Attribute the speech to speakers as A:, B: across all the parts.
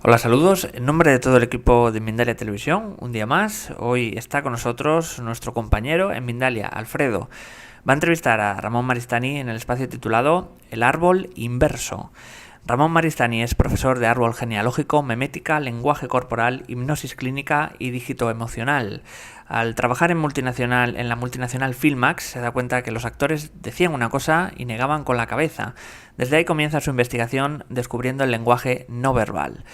A: Hola, saludos. En nombre de todo el equipo de Mindalia Televisión, un día más, hoy está con nosotros nuestro compañero en Mindalia, Alfredo. Va a entrevistar a Ramón Maristany en el espacio titulado El árbol inverso. Ramón Maristany es profesor de árbol genealógico, memética, lenguaje corporal, hipnosis clínica y dígito emocional. Al trabajar en la multinacional Filmax, se da cuenta que los actores decían una cosa y negaban con la cabeza. Desde ahí comienza su investigación descubriendo el lenguaje no verbal.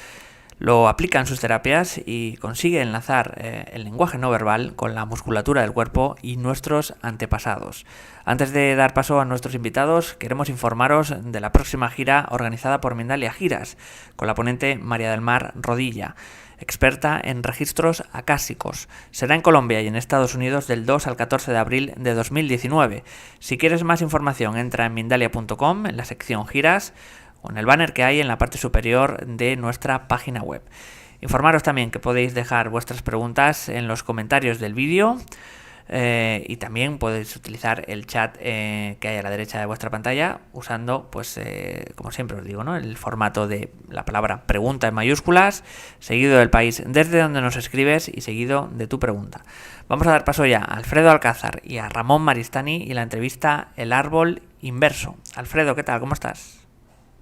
A: Lo aplica en sus terapias y consigue enlazar el lenguaje no verbal con la musculatura del cuerpo y nuestros antepasados. Antes de dar paso a nuestros invitados, queremos informaros de la próxima gira organizada por Mindalia Giras, con la ponente María del Mar Rodilla, experta en registros acásicos. Será en Colombia y en Estados Unidos del 2 al 14 de abril de 2019. Si quieres más información, entra en mindalia.com, en la sección Giras, o en el banner que hay en la parte superior de nuestra página web. Informaros también que podéis dejar vuestras preguntas en los comentarios del vídeo y también podéis utilizar el chat que hay a la derecha de vuestra pantalla usando, pues como siempre os digo, ¿no?, el formato de la palabra pregunta en mayúsculas, seguido del país desde donde nos escribes y seguido de tu pregunta. Vamos a dar paso ya a Alfredo Alcázar y a Ramón Maristany y la entrevista El árbol inverso. Alfredo, ¿qué tal? ¿Cómo estás?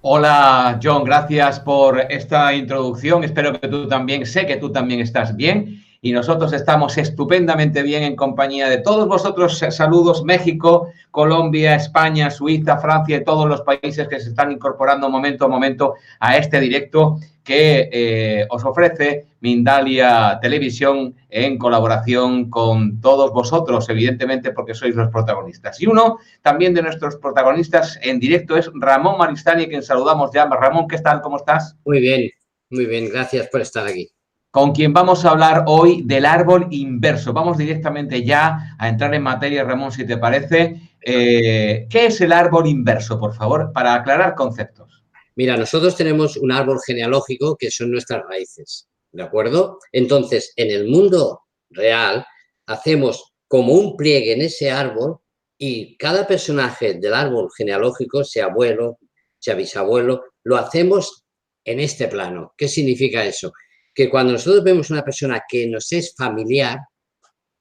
B: Hola, John, gracias por esta introducción. Espero que tú también, sé que tú también estás bien y nosotros estamos estupendamente bien en compañía de todos vosotros. Saludos, México, Colombia, España, Suiza, Francia y todos los países que se están incorporando momento a momento a este directo que os ofrece Mindalia Televisión en colaboración con todos vosotros, evidentemente porque sois los protagonistas. Y uno también de nuestros protagonistas en directo es Ramón Maristany, quien saludamos ya. Ramón, ¿qué tal? ¿Cómo estás?
C: Muy bien, gracias por estar aquí.
B: Con quien vamos a hablar hoy del árbol inverso. Vamos directamente ya a entrar en materia, Ramón, si te parece. ¿Qué es el árbol inverso, por favor, para aclarar conceptos?
C: Mira, nosotros tenemos un árbol genealógico que son nuestras raíces, ¿de acuerdo? Entonces, en el mundo real, hacemos como un pliegue en ese árbol y cada personaje del árbol genealógico, sea abuelo, sea bisabuelo, lo hacemos en este plano. ¿Qué significa eso? Que cuando nosotros vemos una persona que nos es familiar,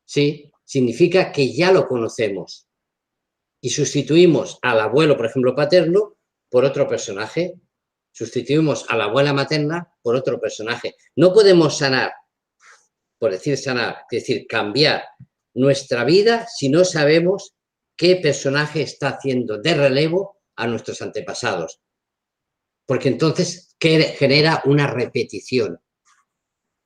C: ¿sí?, significa que ya lo conocemos y sustituimos al abuelo, por ejemplo, paterno, por otro personaje. Sustituimos a la abuela materna por otro personaje. No podemos sanar, por decir sanar, es decir, cambiar nuestra vida si no sabemos qué personaje está haciendo de relevo a nuestros antepasados. Porque entonces genera una repetición.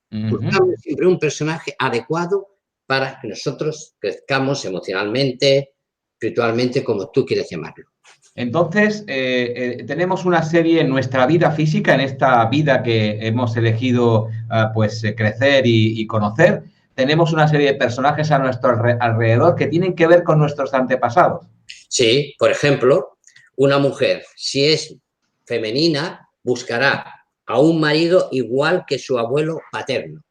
C: Buscamos siempre un personaje adecuado para que nosotros crezcamos emocionalmente, espiritualmente, como tú quieres llamarlo.
B: Entonces, tenemos una serie en nuestra vida física, en esta vida que hemos elegido crecer y conocer. Tenemos una serie de personajes a nuestro alrededor que tienen que ver con nuestros antepasados.
C: Sí, por ejemplo, una mujer, si es femenina, buscará a un marido igual que su abuelo paterno.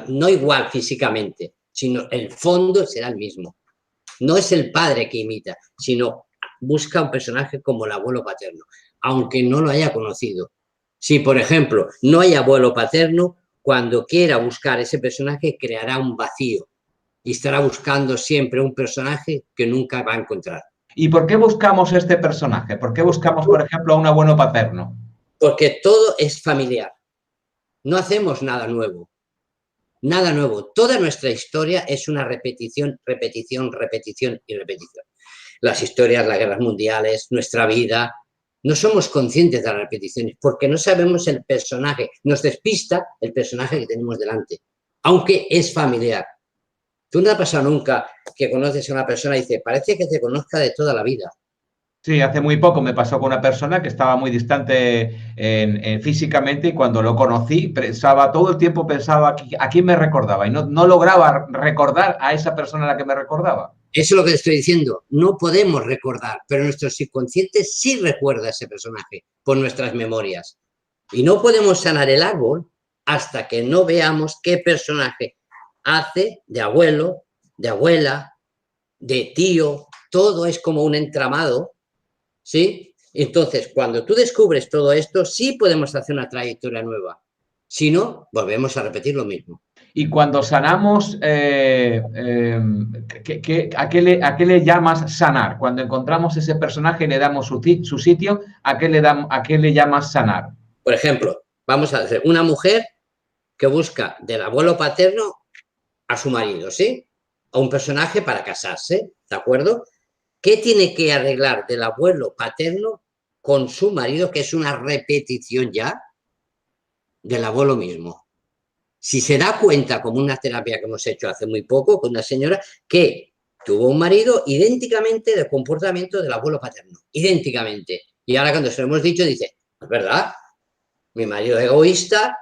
C: No igual físicamente, sino el fondo será el mismo. No es el padre que imita, sino busca un personaje como el abuelo paterno, aunque no lo haya conocido. Si, por ejemplo, no hay abuelo paterno, cuando quiera buscar ese personaje creará un vacío y estará buscando siempre un personaje que nunca va a encontrar.
B: ¿Y por qué buscamos este personaje? ¿Por qué buscamos, por ejemplo, a un abuelo paterno?
C: Porque todo es familiar. No hacemos nada nuevo. Nada nuevo. Toda nuestra historia es una repetición, repetición, repetición y repetición. Las historias, las guerras mundiales, nuestra vida, no somos conscientes de las repeticiones porque no sabemos el personaje. Nos despista el personaje que tenemos delante, aunque es familiar. ¿Tú no te ha pasado nunca que conoces a una persona y dices, parece que te conozca de toda la vida?
B: Sí, hace muy poco me pasó con una persona que estaba muy distante físicamente y cuando lo conocí todo el tiempo pensaba a quién me recordaba y no lograba recordar a esa persona a la que me recordaba.
C: Eso es lo que te estoy diciendo. No podemos recordar, pero nuestro subconsciente sí recuerda a ese personaje por nuestras memorias. Y no podemos sanar el árbol hasta que no veamos qué personaje hace de abuelo, de abuela, de tío, todo es como un entramado, ¿sí? Entonces, cuando tú descubres todo esto, sí podemos hacer una trayectoria nueva. Si no, volvemos a repetir lo mismo.
B: Y cuando sanamos, ¿a qué le llamas sanar? Cuando encontramos ese personaje y le damos su sitio, ¿a qué le llamas sanar?
C: Por ejemplo, vamos a hacer una mujer que busca del abuelo paterno a su marido, ¿sí? A un personaje para casarse, ¿de acuerdo? ¿Qué tiene que arreglar del abuelo paterno con su marido, que es una repetición ya del abuelo mismo? Si se da cuenta, como una terapia que hemos hecho hace muy poco con una señora que tuvo un marido idénticamente del comportamiento del abuelo paterno, idénticamente. Y ahora cuando se lo hemos dicho, dice, es verdad, mi marido es egoísta,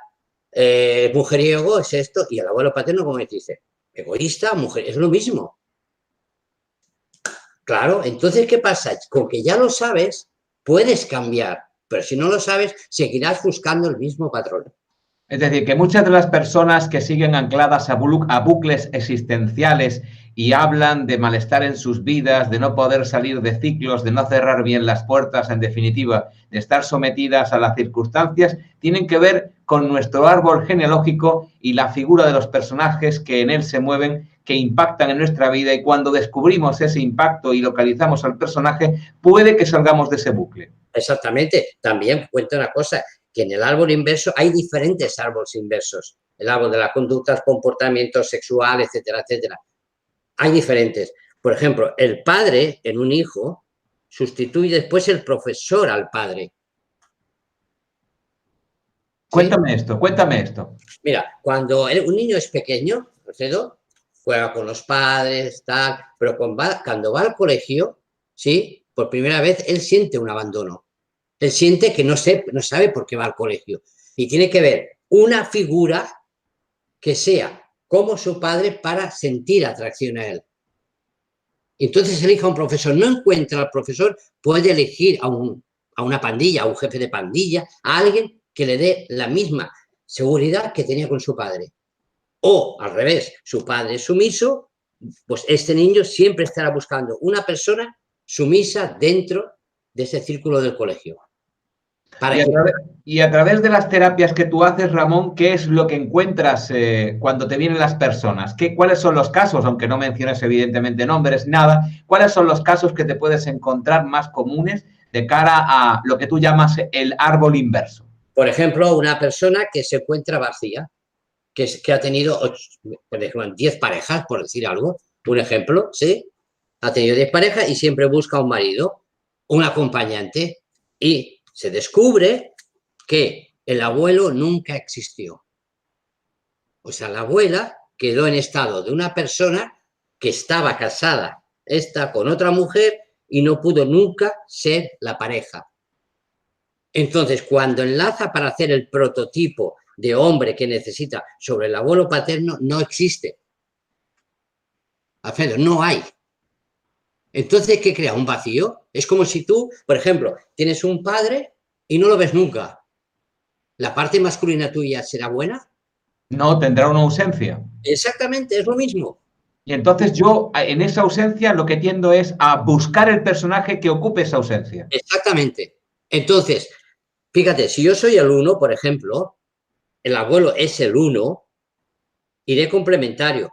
C: mujeriego, es esto, y el abuelo paterno, como dice, egoísta, mujer, es lo mismo. Claro, entonces, ¿qué pasa? Con que ya lo sabes, puedes cambiar, pero si no lo sabes, seguirás buscando el mismo patrón.
B: Es decir, que muchas de las personas que siguen ancladas a bucles existenciales y hablan de malestar en sus vidas, de no poder salir de ciclos, de no cerrar bien las puertas, en definitiva, de estar sometidas a las circunstancias, tienen que ver con nuestro árbol genealógico y la figura de los personajes que en él se mueven, que impactan en nuestra vida, y cuando descubrimos ese impacto y localizamos al personaje, puede que salgamos de ese bucle.
C: Exactamente. También cuento una cosa, que en el árbol inverso hay diferentes árboles inversos. El árbol de la conducta, el comportamiento sexual, etcétera, etcétera. Hay diferentes. Por ejemplo, el padre en un hijo sustituye después el profesor al padre. ¿Sí?
B: Cuéntame esto.
C: Mira, cuando un niño es pequeño, ¿no? Juega con los padres, tal, pero cuando va al colegio, ¿sí? Por primera vez, él siente un abandono. Él siente que no sabe por qué va al colegio. Y tiene que ver una figura que sea como su padre para sentir atracción a él. Entonces elige a un profesor. No encuentra al profesor, puede elegir a una pandilla, a un jefe de pandilla, a alguien que le dé la misma seguridad que tenía con su padre. O al revés, su padre es sumiso, pues este niño siempre estará buscando una persona sumisa dentro de ese círculo del colegio.
B: Y a través de las terapias que tú haces, Ramón, ¿qué es lo que encuentras cuando te vienen las personas? ¿Cuáles son los casos, aunque no menciones evidentemente nombres, nada, cuáles son los casos que te puedes encontrar más comunes de cara a lo que tú llamas el árbol inverso?
C: Por ejemplo, una persona que se encuentra vacía, que ha tenido 10 parejas, por decir algo, un ejemplo, ¿sí? Ha tenido 10 parejas y siempre busca un marido, un acompañante, y se descubre que el abuelo nunca existió. O sea, la abuela quedó en estado de una persona que estaba casada, con otra mujer, y no pudo nunca ser la pareja. Entonces, cuando enlaza para hacer el prototipo de hombre que necesita sobre el abuelo paterno, no existe. Alfredo, no hay. Entonces, ¿qué crea? ¿Un vacío? Es como si tú, por ejemplo, tienes un padre y no lo ves nunca. ¿La parte masculina tuya será buena?
B: No, tendrá una ausencia.
C: Exactamente, es lo mismo.
B: Y entonces yo, en esa ausencia, lo que tiendo es a buscar el personaje que ocupe esa ausencia.
C: Exactamente. Entonces, fíjate, si yo soy el 1, por ejemplo, el abuelo es el 1, iré complementario.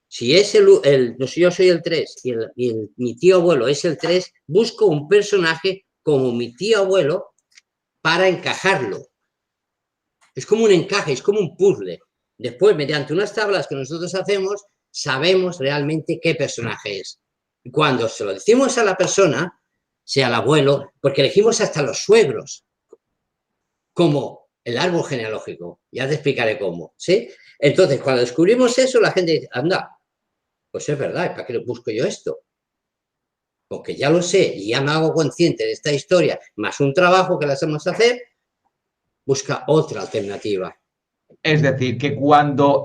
C: Si yo soy el 3 y mi tío abuelo es el 3, busco un personaje como mi tío abuelo para encajarlo. Es como un encaje, es como un puzzle. Después, mediante unas tablas que nosotros hacemos, sabemos realmente qué personaje es. Y cuando se lo decimos a la persona, sea el abuelo, porque elegimos hasta los suegros, como el árbol genealógico. Ya te explicaré cómo, ¿sí? Entonces, cuando descubrimos eso, la gente dice, anda, pues es verdad, ¿para qué busco yo esto? Porque ya lo sé y ya me hago consciente de esta historia, más un trabajo que le hacemos hacer, busca otra alternativa.
B: Es decir, que cuando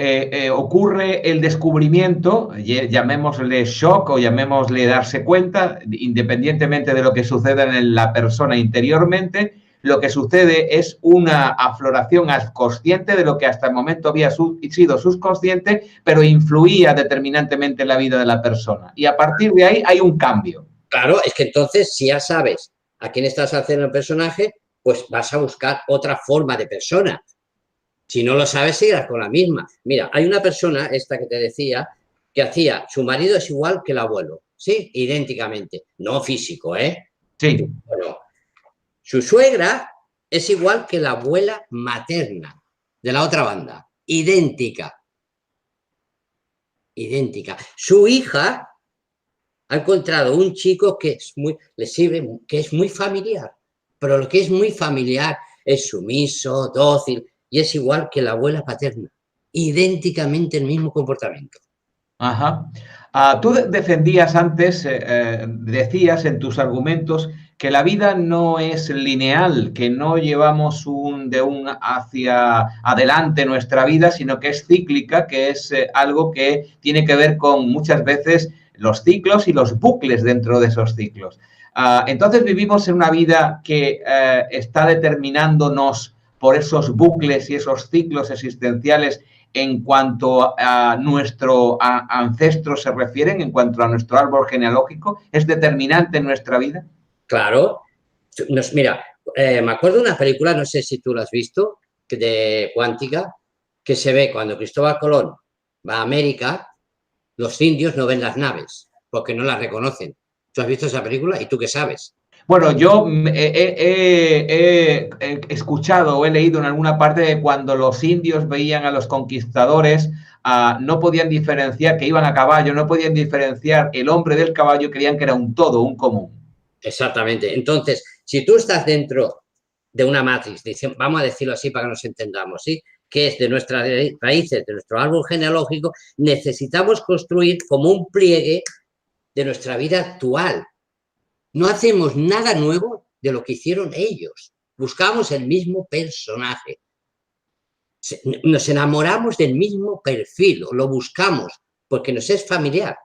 B: ocurre el descubrimiento, llamémosle shock o llamémosle darse cuenta, independientemente de lo que suceda en la persona interiormente, lo que sucede es una afloración consciente de lo que hasta el momento había sido subconsciente, pero influía determinantemente en la vida de la persona. Y a partir de ahí hay un cambio.
C: Claro, es que entonces si ya sabes a quién estás haciendo el personaje, pues vas a buscar otra forma de persona. Si no lo sabes, seguirás con la misma. Mira, hay una persona, esta que te decía, que hacía, su marido es igual que el abuelo, ¿sí? Idénticamente. No físico, ¿eh?
B: Sí.
C: Bueno, su suegra es igual que la abuela materna de la otra banda. Idéntica. Idéntica. Su hija ha encontrado un chico que es muy, le sirve, que es muy familiar. Pero lo que es muy familiar es sumiso, dócil, y es igual que la abuela paterna. Idénticamente el mismo comportamiento.
B: Ajá. Tú defendías antes, decías en tus argumentos que la vida no es lineal, que no llevamos de un hacia adelante nuestra vida, sino que es cíclica, que es algo que tiene que ver con muchas veces los ciclos y los bucles dentro de esos ciclos. Entonces vivimos en una vida que está determinándonos por esos bucles y esos ciclos existenciales en cuanto a nuestro ancestro se refieren, en cuanto a nuestro árbol genealógico, es determinante en nuestra vida.
C: Claro. Mira, me acuerdo de una película, no sé si tú la has visto, de Cuántica, que se ve cuando Cristóbal Colón va a América, los indios no ven las naves porque no las reconocen. ¿Tú has visto esa película? ¿Y tú qué sabes?
B: Bueno, yo he escuchado o he leído en alguna parte de cuando los indios veían a los conquistadores, no podían diferenciar que iban a caballo, no podían diferenciar el hombre del caballo, creían que era un todo, un común.
C: Exactamente. Entonces, si tú estás dentro de una matriz, vamos a decirlo así para que nos entendamos, ¿sí? Que es de nuestras raíces, de nuestro árbol genealógico, necesitamos construir como un pliegue de nuestra vida actual. No hacemos nada nuevo de lo que hicieron ellos. Buscamos el mismo personaje. Nos enamoramos del mismo perfil, o lo buscamos porque nos es familiar.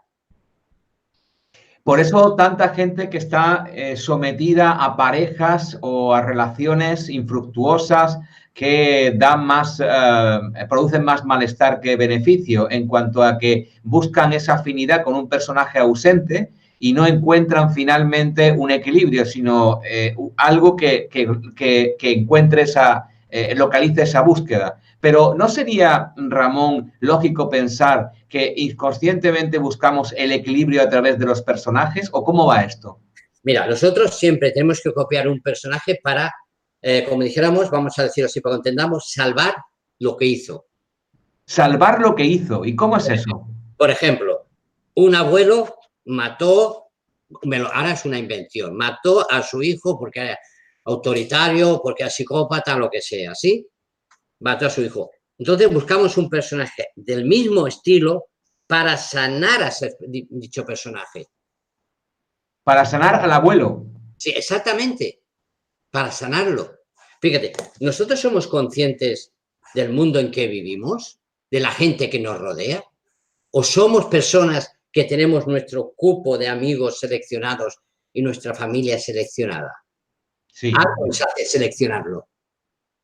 B: Por eso tanta gente que está sometida a parejas o a relaciones infructuosas que dan más, producen más malestar que beneficio, en cuanto a que buscan esa afinidad con un personaje ausente y no encuentran finalmente un equilibrio, sino algo que encuentre localice esa búsqueda. Pero ¿no sería, Ramón, lógico pensar que inconscientemente buscamos el equilibrio a través de los personajes? ¿O cómo va esto?
C: Mira, nosotros siempre tenemos que copiar un personaje para, como dijéramos, vamos a decirlo así para que entendamos, salvar lo que hizo.
B: Salvar lo que hizo. ¿Y cómo es eso?
C: Por ejemplo, un abuelo mató, ahora es una invención, mató a su hijo porque era autoritario, porque era psicópata, lo que sea, ¿sí? Mató a su hijo. Entonces buscamos un personaje del mismo estilo para sanar a ese dicho personaje.
B: Para sanar al abuelo.
C: Sí, exactamente, para sanarlo. Fíjate, nosotros somos conscientes del mundo en que vivimos, de la gente que nos rodea, o somos personas que tenemos nuestro cupo de amigos seleccionados y nuestra familia seleccionada.
B: Sí.
C: Algo nos hace seleccionarlo.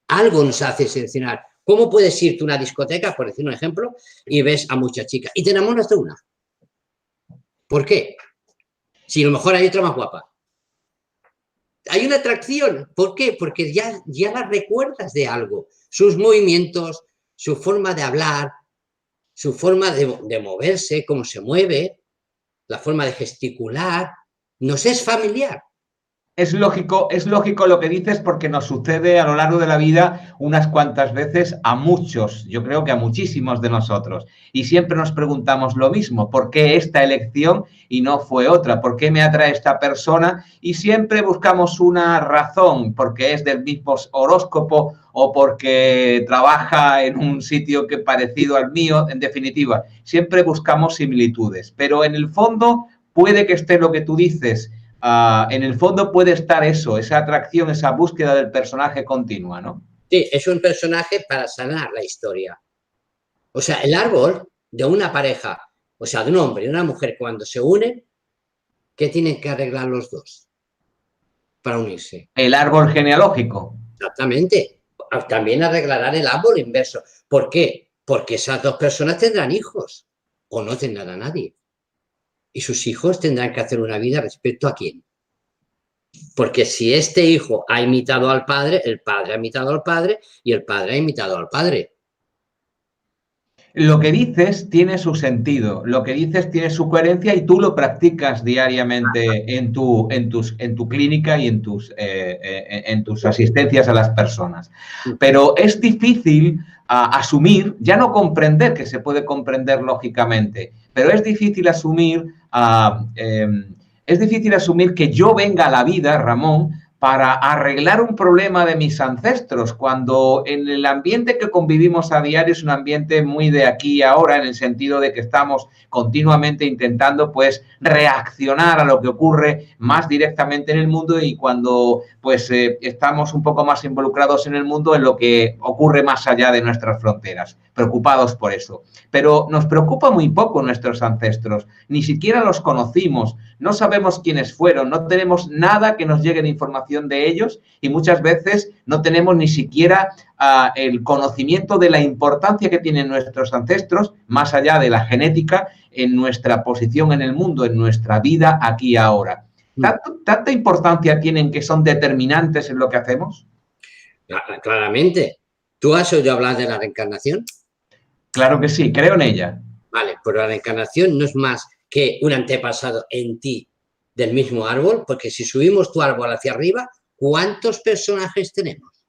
C: Algo nos hace seleccionar. ¿Cómo puedes irte a una discoteca, por decir un ejemplo, y ves a muchas chicas y te enamoras de una? ¿Por qué? Si a lo mejor hay otra más guapa. Hay una atracción. ¿Por qué? Porque ya la recuerdas de algo. Sus movimientos, su forma de hablar, su forma de moverse, cómo se mueve, la forma de gesticular, nos es familiar.
B: Es lógico lo que dices porque nos sucede a lo largo de la vida unas cuantas veces a muchos, yo creo que a muchísimos de nosotros. Y siempre nos preguntamos lo mismo, ¿por qué esta elección y no fue otra? ¿Por qué me atrae esta persona? Y siempre buscamos una razón, porque es del mismo horóscopo o porque trabaja en un sitio que parecido al mío, en definitiva, siempre buscamos similitudes. Pero en el fondo puede que esté lo que tú dices. En el fondo puede estar eso, esa atracción, esa búsqueda del personaje continua, ¿no?
C: Sí, es un personaje para sanar la historia. O sea, el árbol de una pareja, o sea, de un hombre y una mujer, cuando se unen, ¿qué tienen que arreglar los dos? para unirse.
B: El árbol genealógico.
C: Exactamente. También arreglarán el árbol inverso. ¿Por qué? Porque esas dos personas tendrán hijos o no tendrán a nadie. Y sus hijos tendrán que hacer una vida respecto a quién. Porque si este hijo ha imitado al padre, el padre ha imitado al padre y el padre ha imitado al padre.
B: Lo que dices tiene su sentido, lo que dices tiene su coherencia y tú lo practicas diariamente en tu clínica y en tus asistencias a las personas. Pero es difícil asumir, ya no comprender, que se puede comprender lógicamente, pero es difícil asumir que yo venga a la vida, Ramón, para arreglar un problema de mis ancestros, cuando en el ambiente que convivimos a diario es un ambiente muy de aquí y ahora, en el sentido de que estamos continuamente intentando pues reaccionar a lo que ocurre más directamente en el mundo, y cuando pues estamos un poco más involucrados en el mundo, en lo que ocurre más allá de nuestras fronteras, preocupados por eso. Pero nos preocupa muy poco nuestros ancestros, ni siquiera los conocimos, no sabemos quiénes fueron, no tenemos nada que nos llegue de información de ellos, y muchas veces no tenemos ni siquiera el conocimiento de la importancia que tienen nuestros ancestros, más allá de la genética, en nuestra posición en el mundo, en nuestra vida aquí y ahora. ¿Tanta importancia tienen que son determinantes en lo que hacemos?
C: Claramente. ¿Tú has oído hablar de la reencarnación?
B: Claro que sí, creo en ella.
C: Vale, pero la reencarnación no es más que un antepasado en ti del mismo árbol, porque si subimos tu árbol hacia arriba, ¿cuántos personajes tenemos?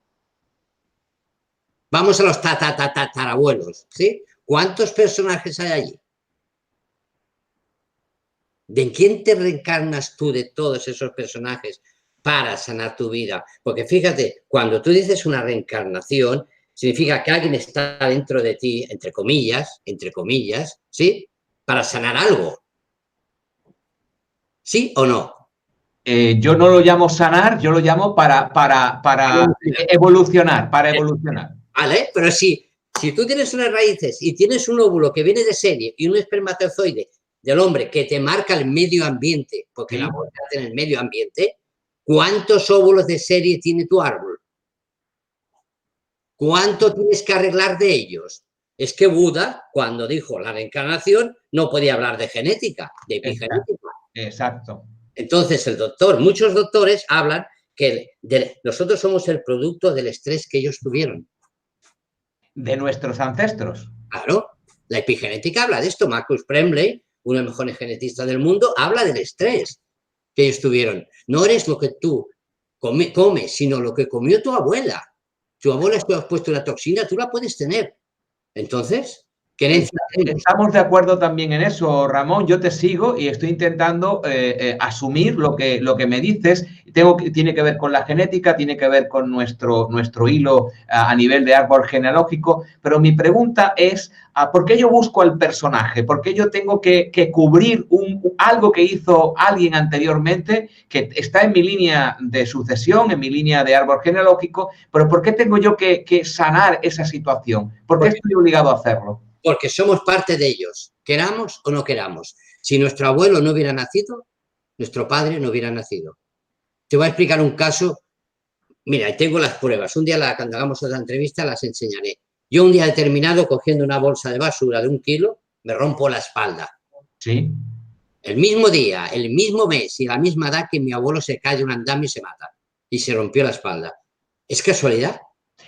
C: Vamos a los tatarabuelos, ¿sí? ¿Cuántos personajes hay allí? ¿De quién te reencarnas tú de todos esos personajes para sanar tu vida? Porque fíjate, cuando tú dices una reencarnación, significa que alguien está dentro de ti, entre comillas, ¿sí? Para sanar algo. ¿Sí o no?
B: Yo no lo llamo sanar, yo lo llamo para evolucionar, para evolucionar.
C: Vale, pero si tú tienes unas raíces y tienes un óvulo que viene de serie y un espermatozoide del hombre que te marca el medio ambiente, porque la mujer en el medio ambiente, ¿cuántos óvulos de serie tiene tu árbol? ¿Cuánto tienes que arreglar de ellos? Es que Buda, cuando dijo la reencarnación, no podía hablar de genética, de epigenética.
B: Exacto.
C: Entonces, muchos doctores hablan que nosotros somos el producto del estrés que ellos tuvieron.
B: De nuestros ancestros.
C: Claro, la epigenética habla de esto. Marcus Premley, uno de los mejores genetistas del mundo, habla del estrés que ellos tuvieron. No eres lo que tú comes, sino lo que comió tu abuela. Tu abuela te ha puesto una toxina, tú la puedes tener. Entonces,
B: estamos de acuerdo también en eso, Ramón. Yo te sigo y estoy intentando asumir lo que me dices. Tiene que ver con la genética, tiene que ver con nuestro hilo a nivel de árbol genealógico, pero mi pregunta es, ¿por qué yo busco al personaje? ¿Por qué yo tengo que cubrir algo que hizo alguien anteriormente, que está en mi línea de sucesión, en mi línea de árbol genealógico, pero por qué tengo yo que sanar esa situación? ¿Por qué estoy obligado a hacerlo?
C: Porque somos parte de ellos, queramos o no queramos. Si nuestro abuelo no hubiera nacido, nuestro padre no hubiera nacido. Te voy a explicar un caso. Mira, tengo las pruebas. Un día, cuando hagamos otra entrevista, las enseñaré. Yo un día determinado, cogiendo una bolsa de basura de 1 kilo, me rompo la espalda.
B: Sí.
C: El mismo día, el mismo mes y la misma edad que mi abuelo se cae de un andamio y se mata. Y se rompió la espalda. ¿Es casualidad?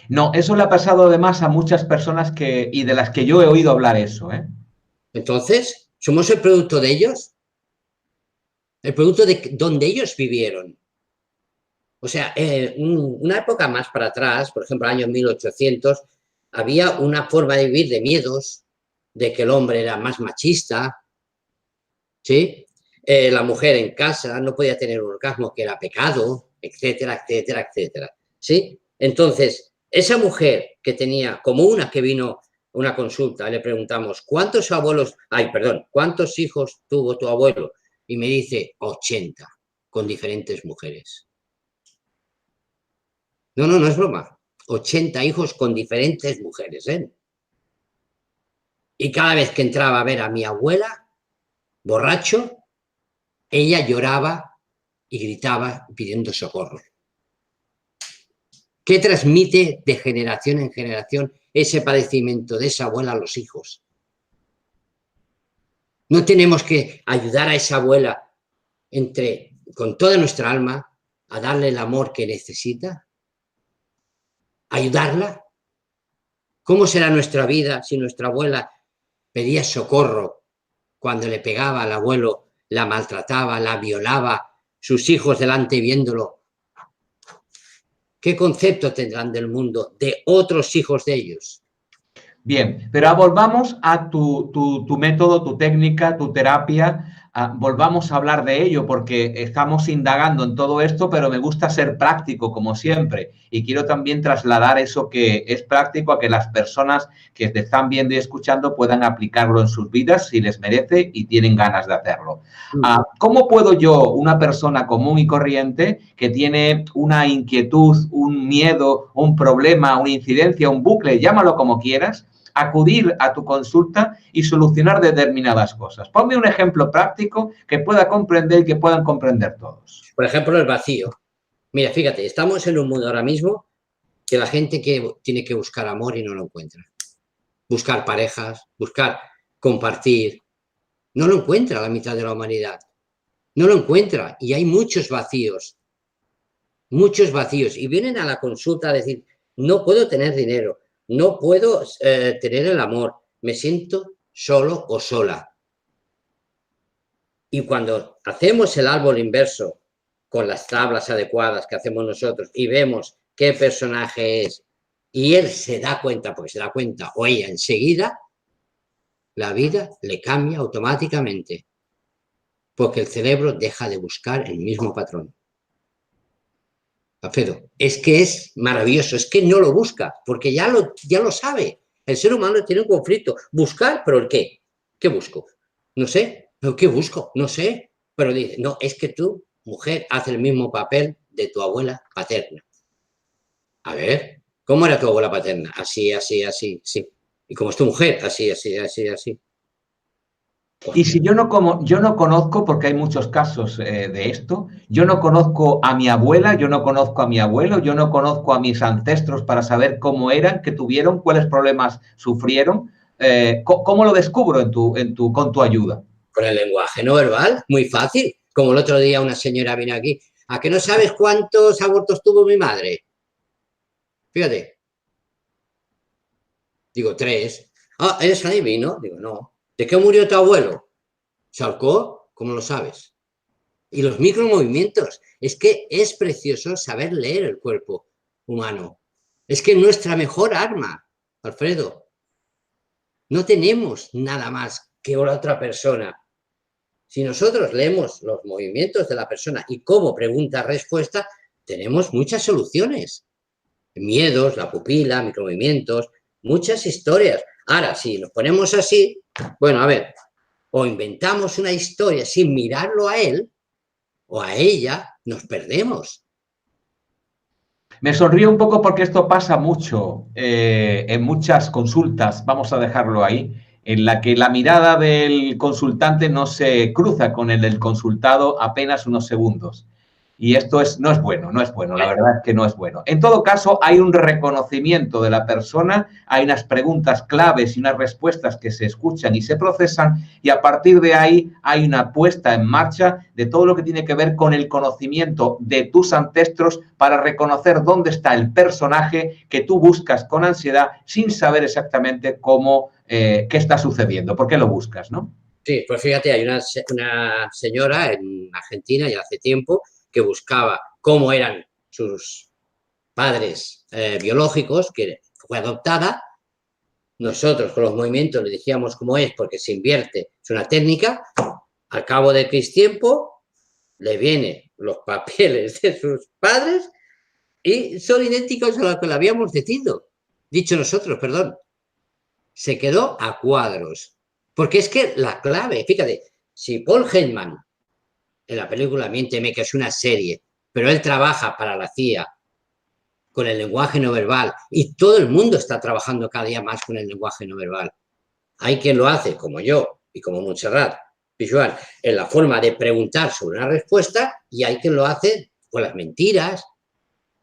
B: No, eso le ha pasado además a muchas personas y de las que yo he oído hablar eso, ¿eh?
C: Entonces, ¿somos el producto de ellos? El producto de donde ellos vivieron. O sea, una época más para atrás, por ejemplo, año 1800, había una forma de vivir de miedos, de que el hombre era más machista, ¿sí? La mujer en casa no podía tener un orgasmo, que era pecado, etcétera, etcétera, etcétera, ¿sí? Entonces, esa mujer que tenía, como una que vino a una consulta, le preguntamos, ¿cuántos hijos tuvo tu abuelo? Y me dice, 80, con diferentes mujeres. No es broma. 80 hijos con diferentes mujeres, ¿eh? Y cada vez que entraba a ver a mi abuela, borracho, ella lloraba y gritaba pidiendo socorro. ¿Qué transmite de generación en generación ese padecimiento de esa abuela a los hijos? ¿No tenemos que ayudar a esa abuela con toda nuestra alma a darle el amor que necesita? ¿Ayudarla? ¿Cómo será nuestra vida si nuestra abuela pedía socorro cuando le pegaba al abuelo, la maltrataba, la violaba, sus hijos delante viéndolo? ¿Qué concepto tendrán del mundo de otros hijos de ellos?
B: Bien, pero volvamos a tu método, tu técnica, tu terapia. Volvamos a hablar de ello porque estamos indagando en todo esto, pero me gusta ser práctico como siempre y quiero también trasladar eso que es práctico a que las personas que te están viendo y escuchando puedan aplicarlo en sus vidas si les merece y tienen ganas de hacerlo. ¿Cómo puedo yo, una persona común y corriente que tiene una inquietud, un miedo, un problema, una incidencia, un bucle, llámalo como quieras, acudir a tu consulta y solucionar determinadas cosas? Ponme un ejemplo práctico que pueda comprender y que puedan comprender todos.
C: Por ejemplo, el vacío. Mira, fíjate, estamos en un mundo ahora mismo que la gente tiene que buscar amor y no lo encuentra. Buscar parejas, buscar compartir. No lo encuentra la mitad de la humanidad. No lo encuentra y hay muchos vacíos. Muchos vacíos. Y vienen a la consulta a decir, no puedo tener dinero. No puedo tener el amor, me siento solo o sola. Y cuando hacemos el árbol inverso con las tablas adecuadas que hacemos nosotros y vemos qué personaje es y él se da cuenta, porque se da cuenta, o ella enseguida, la vida le cambia automáticamente, porque el cerebro deja de buscar el mismo patrón. Alfredo, es que es maravilloso, es que no lo busca, porque ya lo sabe. El ser humano tiene un conflicto. Buscar, ¿pero el qué? ¿Qué busco? No sé. ¿Pero qué busco? No sé. Pero dice, no, es que tú, mujer, haces el mismo papel de tu abuela paterna. A ver, ¿cómo era tu abuela paterna? Así, así, así, sí. ¿Y cómo es tu mujer? Así, así, así, así.
B: Y si yo no conozco, porque hay muchos casos de esto, yo no conozco a mi abuela, yo no conozco a mi abuelo, yo no conozco a mis ancestros para saber cómo eran, qué tuvieron, cuáles problemas sufrieron, ¿cómo lo descubro con tu ayuda?
C: Con el lenguaje no verbal, muy fácil. Como el otro día una señora vino aquí, ¿a que no sabes cuántos abortos tuvo mi madre? Fíjate. Digo, 3. Ah, ¿eres adivino? Digo, no. ¿De qué murió tu abuelo? ¿Se ahorcó? ¿Cómo lo sabes? Y los micromovimientos. Es que es precioso saber leer el cuerpo humano. Es que nuestra mejor arma, Alfredo. No tenemos nada más que la otra persona. Si nosotros leemos los movimientos de la persona y cómo pregunta-respuesta, tenemos muchas soluciones. Miedos, la pupila, micromovimientos, muchas historias. Ahora, si nos ponemos así, bueno, a ver, o inventamos una historia sin mirarlo a él o a ella, nos perdemos.
B: Me sonrío un poco porque esto pasa mucho en muchas consultas, vamos a dejarlo ahí, en la que la mirada del consultante no se cruza con el del consultado apenas unos segundos. Y esto no es bueno, la verdad es que no es bueno. En todo caso, hay un reconocimiento de la persona, hay unas preguntas claves y unas respuestas que se escuchan y se procesan, y a partir de ahí hay una puesta en marcha de todo lo que tiene que ver con el conocimiento de tus ancestros para reconocer dónde está el personaje que tú buscas con ansiedad sin saber exactamente qué está sucediendo, por qué lo buscas, ¿no?
C: Sí, pues fíjate, hay una señora en Argentina ya hace tiempo que buscaba cómo eran sus padres biológicos, que fue adoptada. Nosotros con los movimientos le decíamos cómo es, porque se invierte, es una técnica. Al cabo de X tiempo le vienen los papeles de sus padres y son idénticos a los que le habíamos dicho nosotros, perdón. Se quedó a cuadros. Porque es que la clave, fíjate, si Paul Heyman en la película Miénteme, que es una serie, pero él trabaja para la CIA con el lenguaje no verbal y todo el mundo está trabajando cada día más con el lenguaje no verbal. Hay quien lo hace, como yo y como Montserrat, visual en la forma de preguntar sobre una respuesta y hay quien lo hace con las mentiras,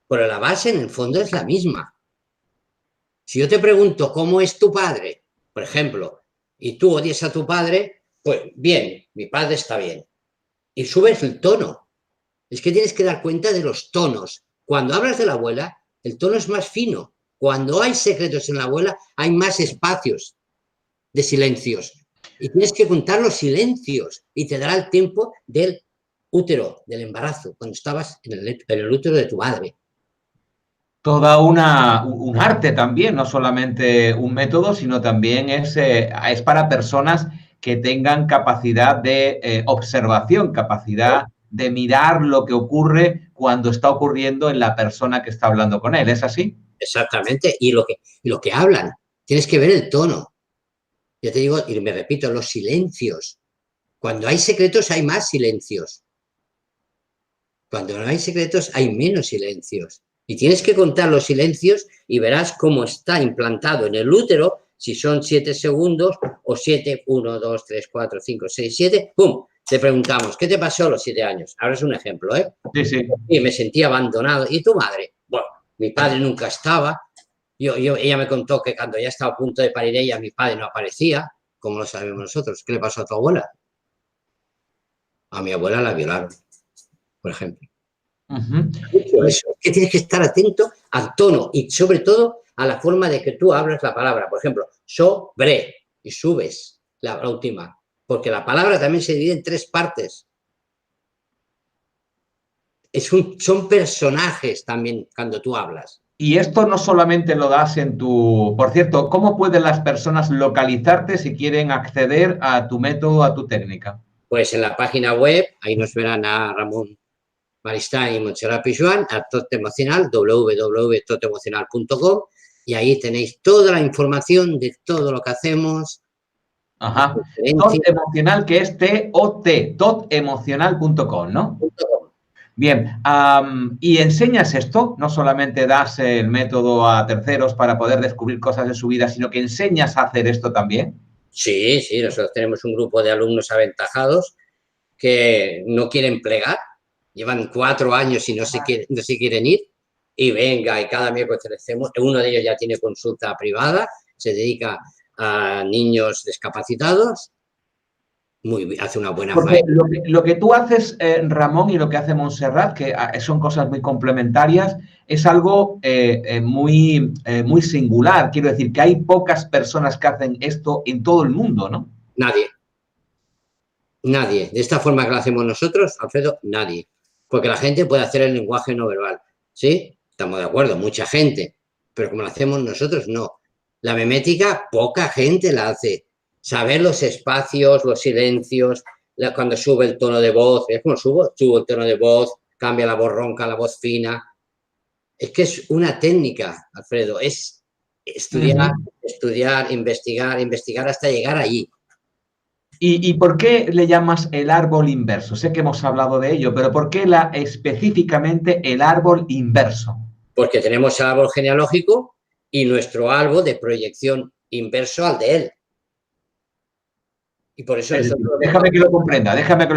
C: pero la base en el fondo es la misma. Si yo te pregunto cómo es tu padre, por ejemplo, y tú odias a tu padre, pues bien, mi padre está bien. Y subes el tono. Es que tienes que dar cuenta de los tonos. Cuando hablas de la abuela, el tono es más fino. Cuando hay secretos en la abuela, hay más espacios de silencios. Y tienes que contar los silencios y te dará el tiempo del útero, del embarazo, cuando estabas en el útero de tu madre.
B: Toda un arte también, no solamente un método, sino también es para personas que tengan capacidad de observación, capacidad de mirar lo que ocurre cuando está ocurriendo en la persona que está hablando con él. ¿Es así?
C: Exactamente. Y lo que hablan, tienes que ver el tono. Yo te digo, y me repito, los silencios. Cuando hay secretos hay más silencios. Cuando no hay secretos hay menos silencios. Y tienes que contar los silencios y verás cómo está implantado en el útero, si son 7 segundos o 7, 1, 2, 3, 4, 5, 6, 7, ¡pum! Te preguntamos, ¿qué te pasó a los 7 años? Ahora es un ejemplo, ¿eh?
B: Sí, sí.
C: Y me sentí abandonado. ¿Y tu madre? Bueno, mi padre nunca estaba. Ella me contó que cuando ya estaba a punto de parir ella, mi padre no aparecía, como lo sabemos nosotros. ¿Qué le pasó a tu abuela? A mi abuela la violaron, por ejemplo. Eso, que tienes que estar atento al tono y sobre todo a la forma de que tú hablas la palabra. Por ejemplo, sobre y subes la última, porque la palabra también se divide en 3 partes. Son personajes también cuando tú hablas.
B: Y esto no solamente lo das en tu... Por cierto, ¿cómo pueden las personas localizarte si quieren acceder a tu método, a tu técnica?
C: Pues en la página web, ahí nos verán a Ramón Maristany y Montserrat Pijuan, a Tot Emocional, www.totemocional.com, y ahí tenéis toda la información de todo lo que hacemos.
B: Ajá. Tot Emocional, que es T-O-T, totemocional.com, ¿no? Bien, ¿y enseñas esto? No solamente das el método a terceros para poder descubrir cosas de su vida, sino que enseñas a hacer esto también.
C: Sí, sí, nosotros tenemos un grupo de alumnos aventajados que no quieren plegar, llevan 4 años y no se quieren ir, y venga, y cada miércoles hacemos, uno de ellos ya tiene consulta privada, se dedica a niños discapacitados, hace una buena
B: Porque
C: faena.
B: lo que tú haces, Ramón, y lo que hace Montserrat, que son cosas muy complementarias, es algo muy singular. Quiero decir que hay pocas personas que hacen esto en todo el mundo, ¿no?
C: Nadie. Nadie. De esta forma que lo hacemos nosotros, Alfredo, nadie. Porque la gente puede hacer el lenguaje no verbal. ¿Sí? Estamos de acuerdo, mucha gente. Pero como lo hacemos nosotros, no. La memética, poca gente la hace. Saber los espacios, los silencios, cuando sube el tono de voz. ¿Ves cómo subo? Subo el tono de voz, cambia la voz ronca, la voz fina. Es que es una técnica, Alfredo. Es estudiar, estudiar, investigar hasta llegar allí.
B: ¿Y por qué le llamas el árbol inverso? Sé que hemos hablado de ello, pero ¿por qué específicamente el árbol inverso?
C: Porque tenemos el árbol genealógico y nuestro árbol de proyección inverso al de él. Y por eso
B: déjame que lo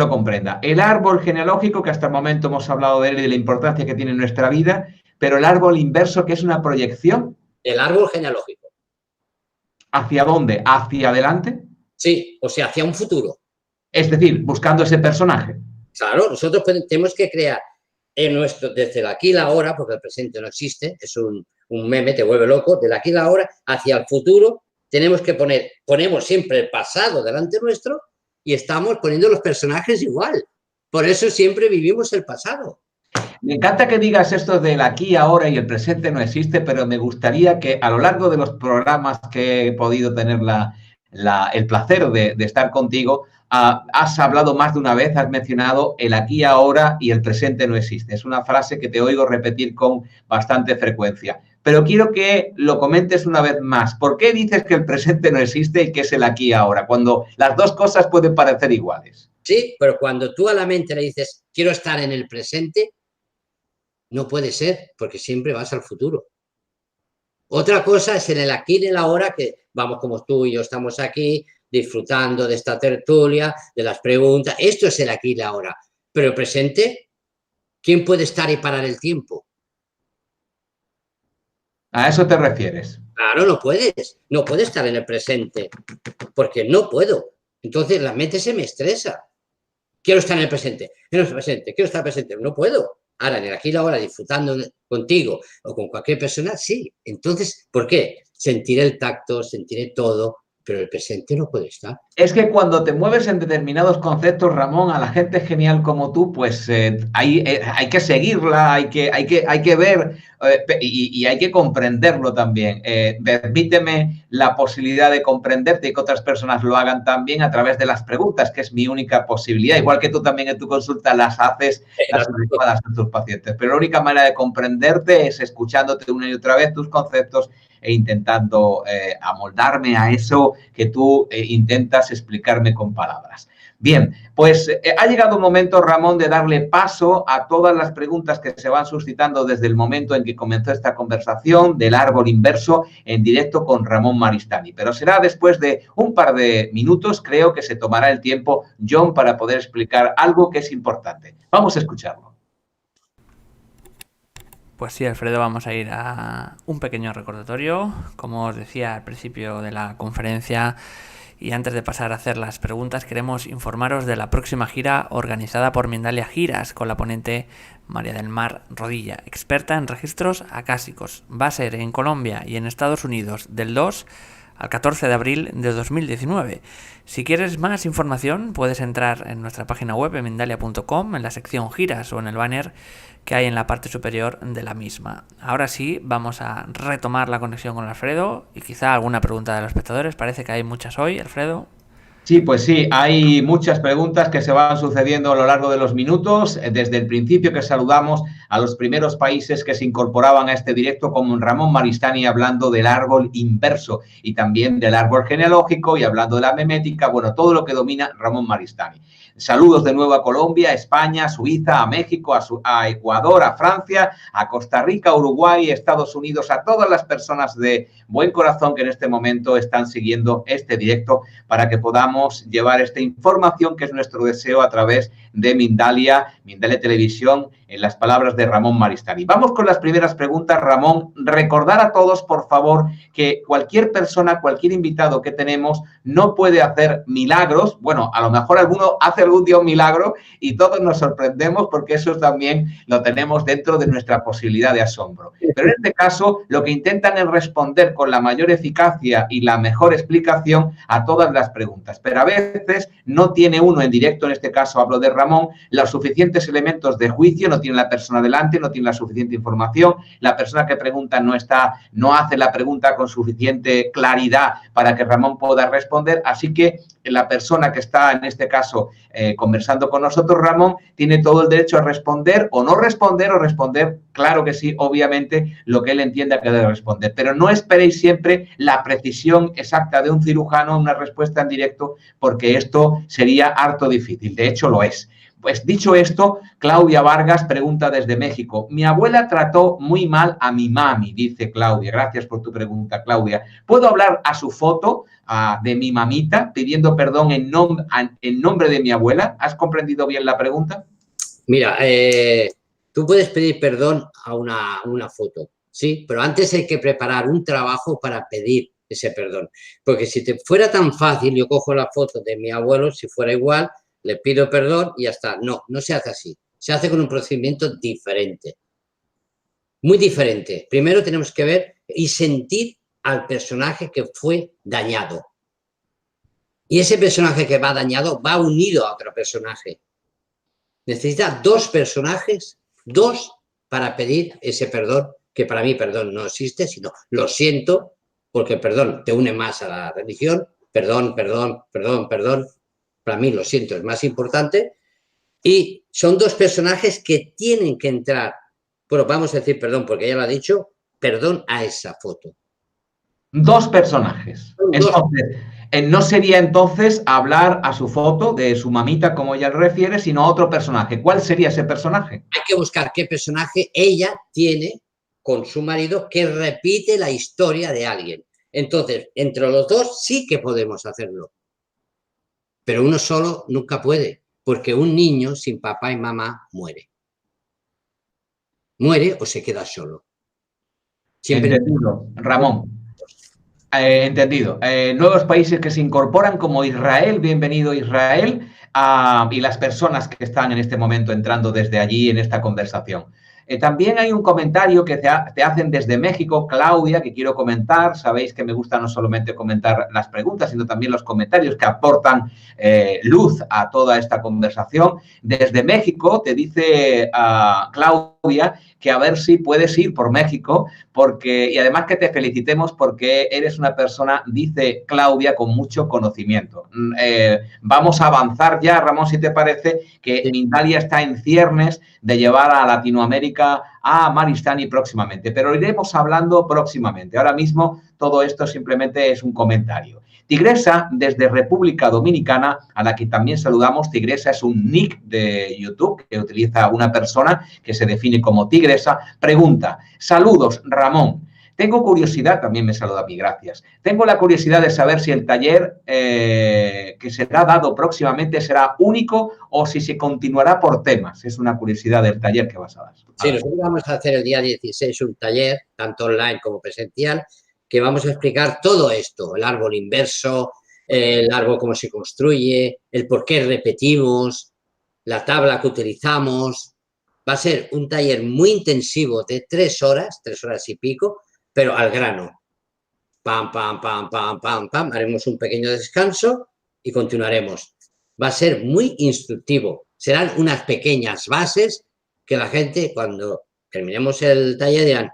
B: comprenda. El árbol genealógico, que hasta el momento hemos hablado de él y de la importancia que tiene en nuestra vida, pero el árbol inverso, que es una proyección.
C: El árbol genealógico.
B: ¿Hacia dónde? ¿Hacia adelante?
C: Sí, o sea, hacia un futuro.
B: Es decir, buscando ese personaje.
C: Claro, nosotros tenemos que crear desde el aquí y la ahora, porque el presente no existe, es un meme, te vuelve loco, del aquí y la ahora hacia el futuro. Tenemos que ponemos siempre el pasado delante nuestro y estamos poniendo los personajes igual. Por eso siempre vivimos el pasado.
B: Me encanta que digas esto del aquí, ahora y el presente no existe, pero me gustaría que a lo largo de los programas que he podido tener el placer de estar contigo, has hablado más de una vez, has mencionado el aquí, ahora y el presente no existe. Es una frase que te oigo repetir con bastante frecuencia. Pero quiero que lo comentes una vez más. ¿Por qué dices que el presente no existe y que es el aquí y ahora, cuando las dos cosas pueden parecer iguales?
C: Sí, pero cuando tú a la mente le dices, quiero estar en el presente, no puede ser, porque siempre vas al futuro. Otra cosa es en el aquí y en el ahora, que vamos como tú y yo estamos aquí, disfrutando de esta tertulia, de las preguntas. Esto es el aquí y el ahora. Pero el presente, ¿quién puede estar y parar el tiempo?
B: ¿A eso te refieres?
C: Claro, no puedes. No puedes estar en el presente, porque no puedo. Entonces la mente se me estresa. Quiero estar en el presente, quiero estar presente, quiero estar presente. No puedo. Ahora, en el aquí y ahora, disfrutando contigo o con cualquier persona, sí. Entonces, ¿por qué? Sentiré el tacto, sentiré todo, pero el presente no puede estar.
B: Es que cuando te mueves en determinados conceptos, Ramón, a la gente genial como tú, pues hay que seguirla, hay que ver y hay que comprenderlo también. Permíteme la posibilidad de comprenderte y que otras personas lo hagan también a través de las preguntas, que es mi única posibilidad. Igual que tú también en tu consulta las haces, las adecuadas a tus pacientes. Pero la única manera de comprenderte es escuchándote una y otra vez tus conceptos e intentando amoldarme a eso que tú intentas explicarme con palabras. Bien, pues ha llegado un momento, Ramón, de darle paso a todas las preguntas que se van suscitando desde el momento en que comenzó esta conversación del árbol inverso en directo con Ramón Maristany. Pero será después de un par de minutos, creo que se tomará el tiempo, John, para poder explicar algo que es importante. Vamos a escucharlo.
A: Pues sí, Alfredo, vamos a ir a un pequeño recordatorio. Como os decía al principio de la conferencia y antes de pasar a hacer las preguntas, queremos informaros de la próxima gira organizada por Mindalia Giras con la ponente María del Mar Rodilla, experta en registros acásicos. Va a ser en Colombia y en Estados Unidos del 2 al 14 de abril de 2019. Si quieres más información, puedes entrar en nuestra página web en mindalia.com, en la sección giras o en el banner que hay en la parte superior de la misma. Ahora sí, vamos a retomar la conexión con Alfredo y quizá alguna pregunta de los espectadores. Parece que hay muchas hoy, Alfredo.
B: Sí, pues sí, hay muchas preguntas que se van sucediendo a lo largo de los minutos. Desde el principio que saludamos a los primeros países que se incorporaban a este directo, como Ramón Maristany hablando del árbol inverso y también del árbol genealógico y hablando de la memética, bueno, todo lo que domina Ramón Maristany. Saludos de nuevo a Colombia, a España, a Suiza, a México, a Ecuador, a Francia, a Costa Rica, Uruguay, Estados Unidos, a todas las personas de buen corazón que en este momento están siguiendo este directo para que podamos llevar esta información que es nuestro deseo a través de Mindalia Televisión, en las palabras de Ramón Maristany. Vamos con las primeras preguntas, Ramón. Recordar a todos, por favor, que cualquier persona, cualquier invitado que tenemos no puede hacer milagros. Bueno, a lo mejor alguno hace algún día un milagro y todos nos sorprendemos porque eso también lo tenemos dentro de nuestra posibilidad de asombro. Pero en este caso, lo que intentan es responder con la mayor eficacia y la mejor explicación a todas las preguntas. Pero a veces no tiene uno en directo, en este caso hablo de Ramón, los suficientes elementos de juicio, no tiene la persona delante, no tiene la suficiente información, la persona que pregunta no hace la pregunta con suficiente claridad para que Ramón pueda responder, así que la persona que está en este caso conversando con nosotros, Ramón, tiene todo el derecho a responder o no responder o responder, claro que sí, obviamente, lo que él entienda que debe responder. Pero no esperéis siempre la precisión exacta de un cirujano, una respuesta en directo, porque esto sería harto difícil. De hecho, lo es. Pues dicho esto, Claudia Vargas pregunta desde México. Mi abuela trató muy mal a mi mami, dice Claudia. Gracias por tu pregunta, Claudia. ¿Puedo hablar a su foto de mi mamita pidiendo perdón en nombre de mi abuela? ¿Has comprendido bien la pregunta?
C: Mira, tú puedes pedir perdón a una foto, ¿sí? Pero antes hay que preparar un trabajo para pedir ese perdón. Porque si te fuera tan fácil, yo cojo la foto de mi abuelo, si fuera igual, le pido perdón y ya está. No, no se hace así. Se hace con un procedimiento diferente. Muy diferente. Primero tenemos que ver y sentir al personaje que fue dañado. Y ese personaje que va dañado va unido a otro personaje. Necesita dos personajes, dos, para pedir ese perdón, que para mí perdón no existe, sino lo siento, porque el perdón te une más a la religión. Perdón, perdón, perdón, perdón. Para mí lo siento, es más importante. Y son dos personajes que tienen que entrar, bueno, vamos a decir perdón, porque ella lo ha dicho, perdón a esa foto.
B: Dos personajes. Entonces, no sería entonces hablar a su foto de su mamita, como ella le refiere, sino a otro personaje. ¿Cuál sería ese personaje?
C: Hay que buscar qué personaje ella tiene con su marido que repite la historia de alguien. Entonces, entre los dos sí que podemos hacerlo. pero uno solo nunca puede, porque un niño sin papá y mamá muere. Muere o se queda solo. Siempre.
B: Entendido, Ramón. Entendido. Nuevos países que se incorporan como Israel, bienvenido Israel, y las personas que están en este momento entrando desde allí en esta conversación. También hay un comentario que te hacen desde México, Claudia, que quiero comentar. Sabéis que me gusta no solamente comentar las preguntas, sino también los comentarios que aportan luz a toda esta conversación. Desde México te dice Claudia que a ver si puedes ir por México, y además que te felicitemos porque eres una persona, dice Claudia, con mucho conocimiento. Vamos a avanzar ya, Ramón, si te parece, que Mindalia está en ciernes de llevar a Latinoamérica a Maristany próximamente, pero lo iremos hablando próximamente. Ahora mismo todo esto simplemente es un comentario. Tigresa, desde República Dominicana, a la que también saludamos. Tigresa es un nick de YouTube que utiliza una persona que se define como Tigresa. Pregunta: saludos, Ramón. Tengo curiosidad, también me saluda a mí, gracias. Tengo la curiosidad de saber si el taller que será dado próximamente será único o si se continuará por temas. Es una curiosidad del taller que vas a dar.
C: Sí, nosotros vamos a hacer el día 16 un taller, tanto online como presencial, que vamos a explicar todo esto, el árbol inverso, el árbol cómo se construye, el por qué repetimos, la tabla que utilizamos. Va a ser un taller muy intensivo de 3 horas y pico, pero al grano. Pam, pam, pam, pam, pam, pam. Haremos un pequeño descanso y continuaremos. Va a ser muy instructivo. Serán unas pequeñas bases que la gente, cuando terminemos el taller, dirán: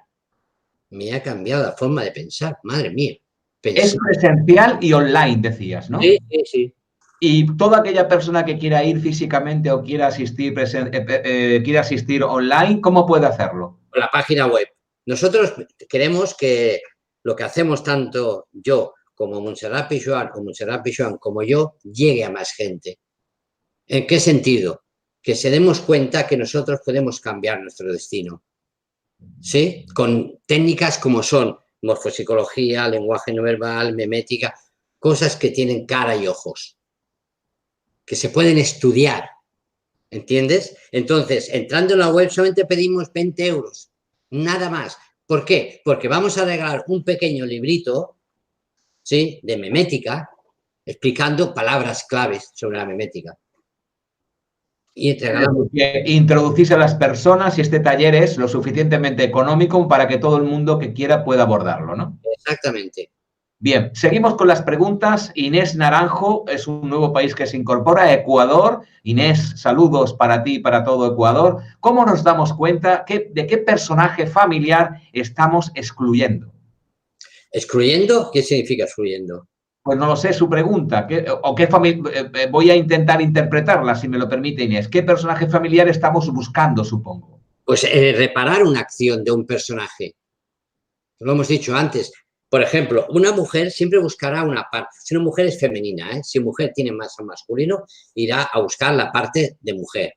C: me ha cambiado la forma de pensar, madre mía.
B: Es presencial y online, decías, ¿no?
C: Sí, sí, sí.
B: Y toda aquella persona que quiera ir físicamente o quiera asistir, quiera asistir online, ¿cómo puede hacerlo?
C: Por la página web. Nosotros queremos que lo que hacemos tanto yo como Montserrat Pijuan o Montserrat Pijuan como yo llegue a más gente. ¿En qué sentido? Que se demos cuenta que nosotros podemos cambiar nuestro destino. ¿Sí? Con técnicas como son morfopsicología, lenguaje no verbal, memética, cosas que tienen cara y ojos, que se pueden estudiar, ¿entiendes? Entonces, entrando en la web solamente pedimos 20 euros, nada más. ¿Por qué? Porque vamos a regalar un pequeño librito, ¿sí?, de memética, explicando palabras claves sobre la memética. Y
B: introducís a las personas, y este taller es lo suficientemente económico para que todo el mundo que quiera pueda abordarlo, ¿no?
C: Exactamente.
B: Bien, seguimos con las preguntas. Inés Naranjo es un nuevo país que se incorpora a Ecuador. Inés, saludos para ti y para todo Ecuador. ¿Cómo nos damos cuenta de qué personaje familiar estamos excluyendo?
C: ¿Excluyendo? ¿Qué significa excluyendo?
B: Pues no lo sé, su pregunta. Voy a intentar interpretarla, si me lo permite, Inés. ¿Qué personaje familiar estamos buscando, supongo?
C: Pues reparar una acción de un personaje. Lo hemos dicho antes. Por ejemplo, una mujer siempre buscará una parte. Si una mujer es femenina, ¿eh? Si mujer tiene masa masculino, irá a buscar la parte de mujer.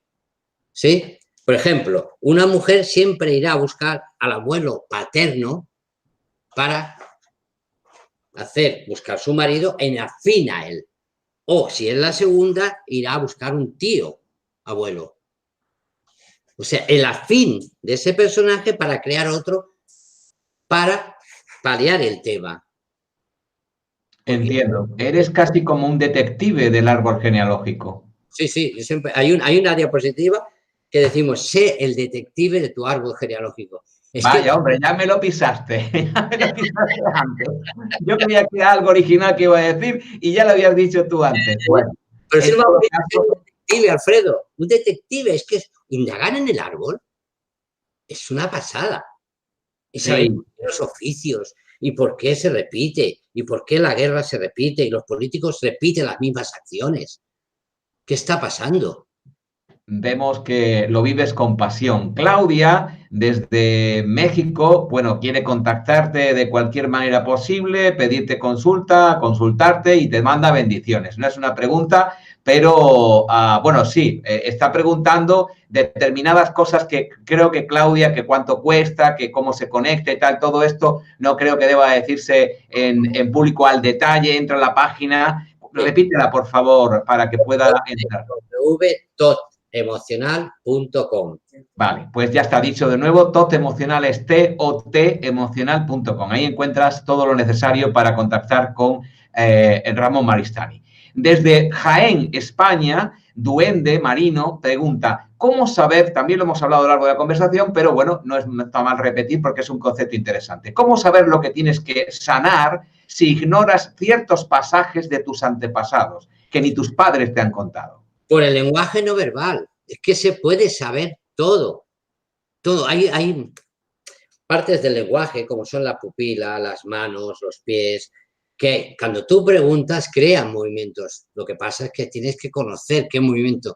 C: ¿Sí? Por ejemplo, una mujer siempre irá a buscar al abuelo paterno para buscar su marido en afín a él. O si es la segunda, irá a buscar un tío abuelo. O sea, el afín de ese personaje para crear otro, para paliar el tema.
B: Entiendo. Eres casi como un detective del árbol genealógico.
C: Sí, sí. Yo siempre, hay una diapositiva que decimos: sé el detective de tu árbol genealógico.
B: Vaya, hombre, ya me lo pisaste. Ya me lo pisaste antes. Yo creía que era algo original que iba a decir y ya lo habías dicho tú antes. Bueno,
C: pero si no vamos a decir un detective, Alfredo. Un detective es que indagar en el árbol es una pasada. Y saber los oficios y por qué se repite y por qué la guerra se repite y los políticos repiten las mismas acciones. ¿Qué está pasando?
B: Vemos que lo vives con pasión. Claudia, desde México, bueno, quiere contactarte de cualquier manera posible, pedirte consulta, consultarte y te manda bendiciones. No es una pregunta, pero, bueno, sí, está preguntando determinadas cosas que creo que Claudia, que cuánto cuesta, que cómo se conecta y tal, todo esto no creo que deba decirse en público al detalle. Entra a la página. repítela, por favor, para que pueda entrar.
C: www.totemocional.com.
B: Vale, pues ya está dicho de nuevo, TOT-emocional es totemocional.com. Ahí encuentras todo lo necesario para contactar con Ramón Maristany. Desde Jaén, España, Duende Marino pregunta, ¿cómo saber? También lo hemos hablado a lo largo de la conversación, pero bueno, no está mal repetir porque es un concepto interesante. ¿Cómo saber lo que tienes que sanar si ignoras ciertos pasajes de tus antepasados que ni tus padres te han contado?
C: Por el lenguaje no verbal. Es que se puede saber todo. Todo. Hay partes del lenguaje, como son la pupila, las manos, los pies, que cuando tú preguntas crean movimientos. Lo que pasa es que tienes que conocer qué movimiento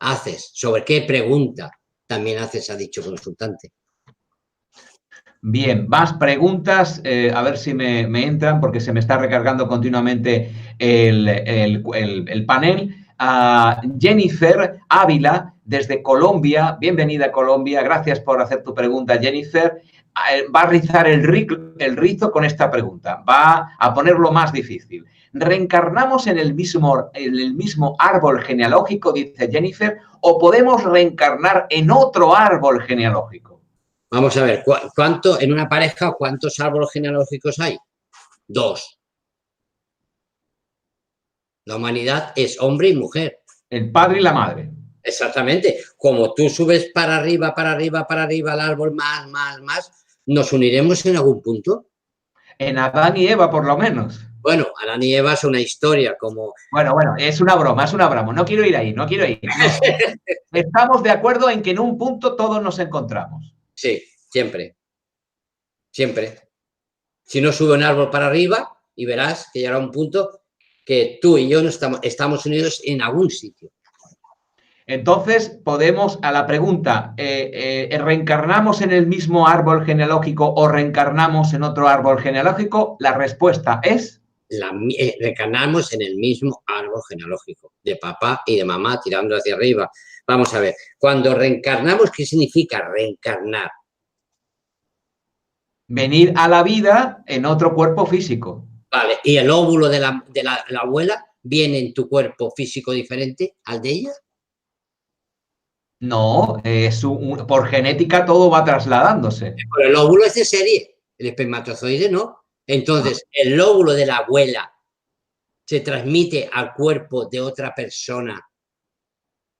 C: haces, sobre qué pregunta también haces a dicho consultante.
B: Bien, más preguntas, a ver si me entran porque se me está recargando continuamente el panel. Jennifer Ávila, desde Colombia, bienvenida a Colombia, gracias por hacer tu pregunta, Jennifer. Va a rizar el rizo con esta pregunta, va a ponerlo más difícil. ¿Reencarnamos en el mismo árbol genealógico, dice Jennifer, o podemos reencarnar en otro árbol genealógico?
C: Vamos a ver, en una pareja, ¿cuántos árboles genealógicos hay? 2. La humanidad es hombre y mujer.
B: El padre y la madre.
C: Exactamente. Como tú subes para arriba, al árbol, más, ¿nos uniremos en algún punto?
B: En Adán y Eva, por lo menos.
C: Bueno, Adán y Eva es una historia como...
B: Bueno, es una broma. No quiero ir ahí, no quiero ir. Estamos de acuerdo en que en un punto todos nos encontramos.
C: Sí, siempre. Siempre. Si no sube un árbol para arriba y verás que llegará un punto que tú y yo no estamos unidos en algún sitio.
B: Entonces, podemos, a la pregunta, ¿reencarnamos en el mismo árbol genealógico o reencarnamos en otro árbol genealógico? La respuesta es...
C: Reencarnamos en el mismo árbol genealógico, de papá y de mamá tirando hacia arriba. Vamos a ver, cuando reencarnamos, ¿qué significa reencarnar?
B: Venir a la vida en otro cuerpo físico.
C: Vale, ¿y el óvulo de la abuela viene en tu cuerpo físico diferente al de ella?
B: No, por genética todo va trasladándose.
C: Pero el óvulo es de serie, el espermatozoide no. Entonces, el óvulo de la abuela se transmite al cuerpo de otra persona,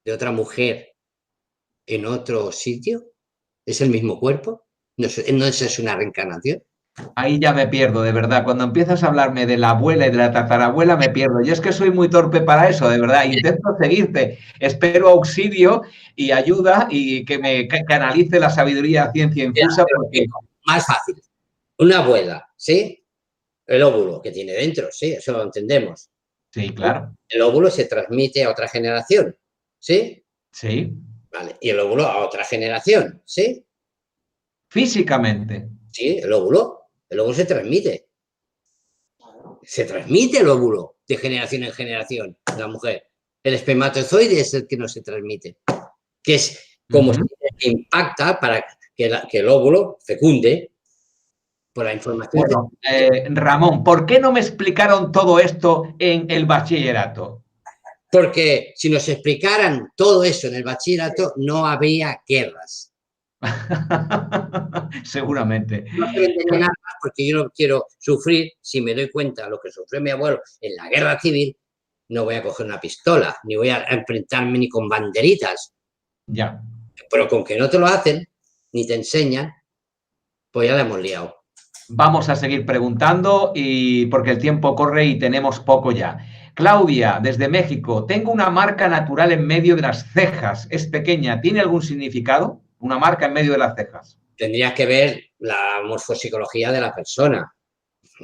C: de otra mujer, en otro sitio. ¿Es el mismo cuerpo? ¿No es una reencarnación?
B: Ahí ya me pierdo, de verdad. Cuando empiezas a hablarme de la abuela y de la tatarabuela, me pierdo. Yo es que soy muy torpe para eso, de verdad. Intento seguirte. Espero auxilio y ayuda y que me canalice la sabiduría ciencia infusa. Porque...
C: Más fácil. Una abuela, ¿sí? El óvulo que tiene dentro, sí, eso lo entendemos.
B: Sí, claro.
C: El óvulo se transmite a otra generación, ¿sí?
B: Sí.
C: Vale. Y el óvulo a otra generación, ¿sí?
B: Físicamente.
C: Sí, el óvulo se transmite. Se transmite el óvulo de generación en generación, la mujer. El espermatozoide es el que no se transmite, que es como se impacta para que el óvulo fecunde por la información.
B: Bueno, Ramón, ¿por qué no me explicaron todo esto en el bachillerato?
C: Porque si nos explicaran todo eso en el bachillerato, no habría guerras.
B: Seguramente.
C: No aprendería nada más porque yo no quiero sufrir. Si me doy cuenta de lo que sufrió mi abuelo en la guerra civil, no voy a coger una pistola, ni voy a enfrentarme ni con banderitas.
B: Ya.
C: Pero con que no te lo hacen, ni te enseñan, pues ya la hemos liado.
B: Vamos a seguir preguntando porque el tiempo corre y tenemos poco ya. Claudia, desde México, tengo una marca natural en medio de las cejas. Es pequeña. ¿Tiene algún significado? Una marca en medio de las cejas.
C: Tendrías que ver la morfopsicología de la persona.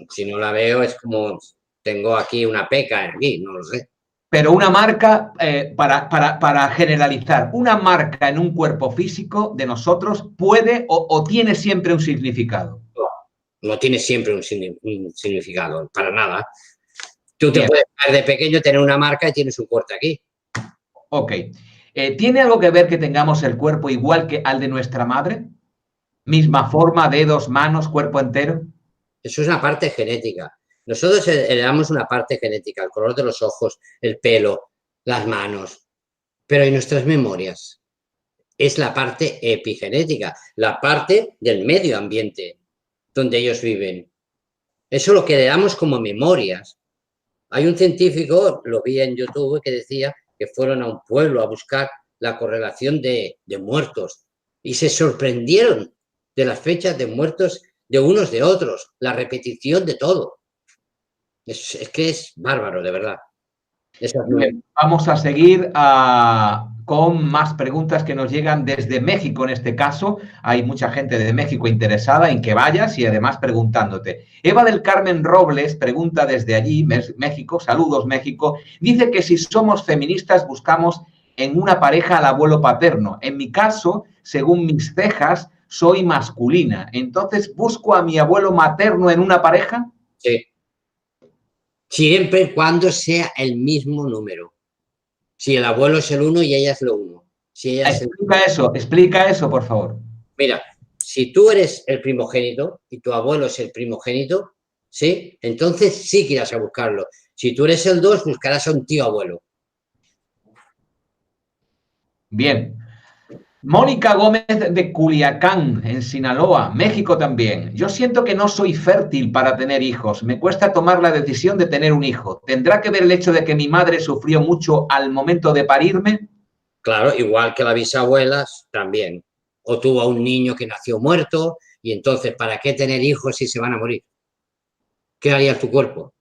C: Si no la veo, es como tengo aquí una peca aquí, no lo sé.
B: Pero una marca, para generalizar, una marca en un cuerpo físico de nosotros puede o tiene siempre un significado.
C: No tiene siempre un significado, para nada. Tú te puedes ver de pequeño, tener una marca y tienes un corte aquí.
B: Ok. ¿Tiene algo que ver que tengamos el cuerpo igual que al de nuestra madre? ¿Misma forma, dedos, manos, cuerpo entero?
C: Eso es una parte genética. Nosotros heredamos una parte genética, el color de los ojos, el pelo, las manos, pero en nuestras memorias es la parte epigenética, la parte del medio ambiente donde ellos viven. Eso lo que heredamos como memorias. Hay un científico, lo vi en YouTube, que decía que fueron a un pueblo a buscar la correlación de muertos y se sorprendieron de las fechas de muertos de unos de otros, la repetición de todo. Es que es bárbaro, de verdad.
B: Bien, vamos a seguir con más preguntas que nos llegan desde México en este caso. Hay mucha gente de México interesada en que vayas y además preguntándote. Eva del Carmen Robles pregunta desde allí, México, saludos México, dice que si somos feministas buscamos en una pareja al abuelo paterno. En mi caso, según mis cejas, soy masculina. Entonces, ¿busco a mi abuelo materno en una pareja?
C: Sí. Siempre y cuando sea el mismo número. Si el abuelo es el 1 y ella es lo 1. Si ella
B: explica eso, por favor.
C: Mira, si tú eres el primogénito y tu abuelo es el primogénito, ¿sí? Entonces sí que irás a buscarlo. Si tú eres el 2, buscarás a un tío abuelo.
B: Bien. Mónica Gómez de Culiacán, en Sinaloa, México también. Yo siento que no soy fértil para tener hijos. Me cuesta tomar la decisión de tener un hijo. ¿Tendrá que ver el hecho de que mi madre sufrió mucho al momento de parirme?
C: Claro, igual que las bisabuelas también. O tuvo a un niño que nació muerto y entonces, ¿para qué tener hijos si se van a morir? ¿Qué haría tu cuerpo?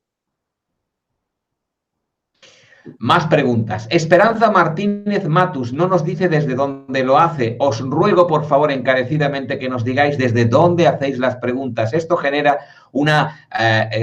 B: Más preguntas. Esperanza Martínez Matus no nos dice desde dónde lo hace. Os ruego, por favor, encarecidamente que nos digáis desde dónde hacéis las preguntas. Esto genera una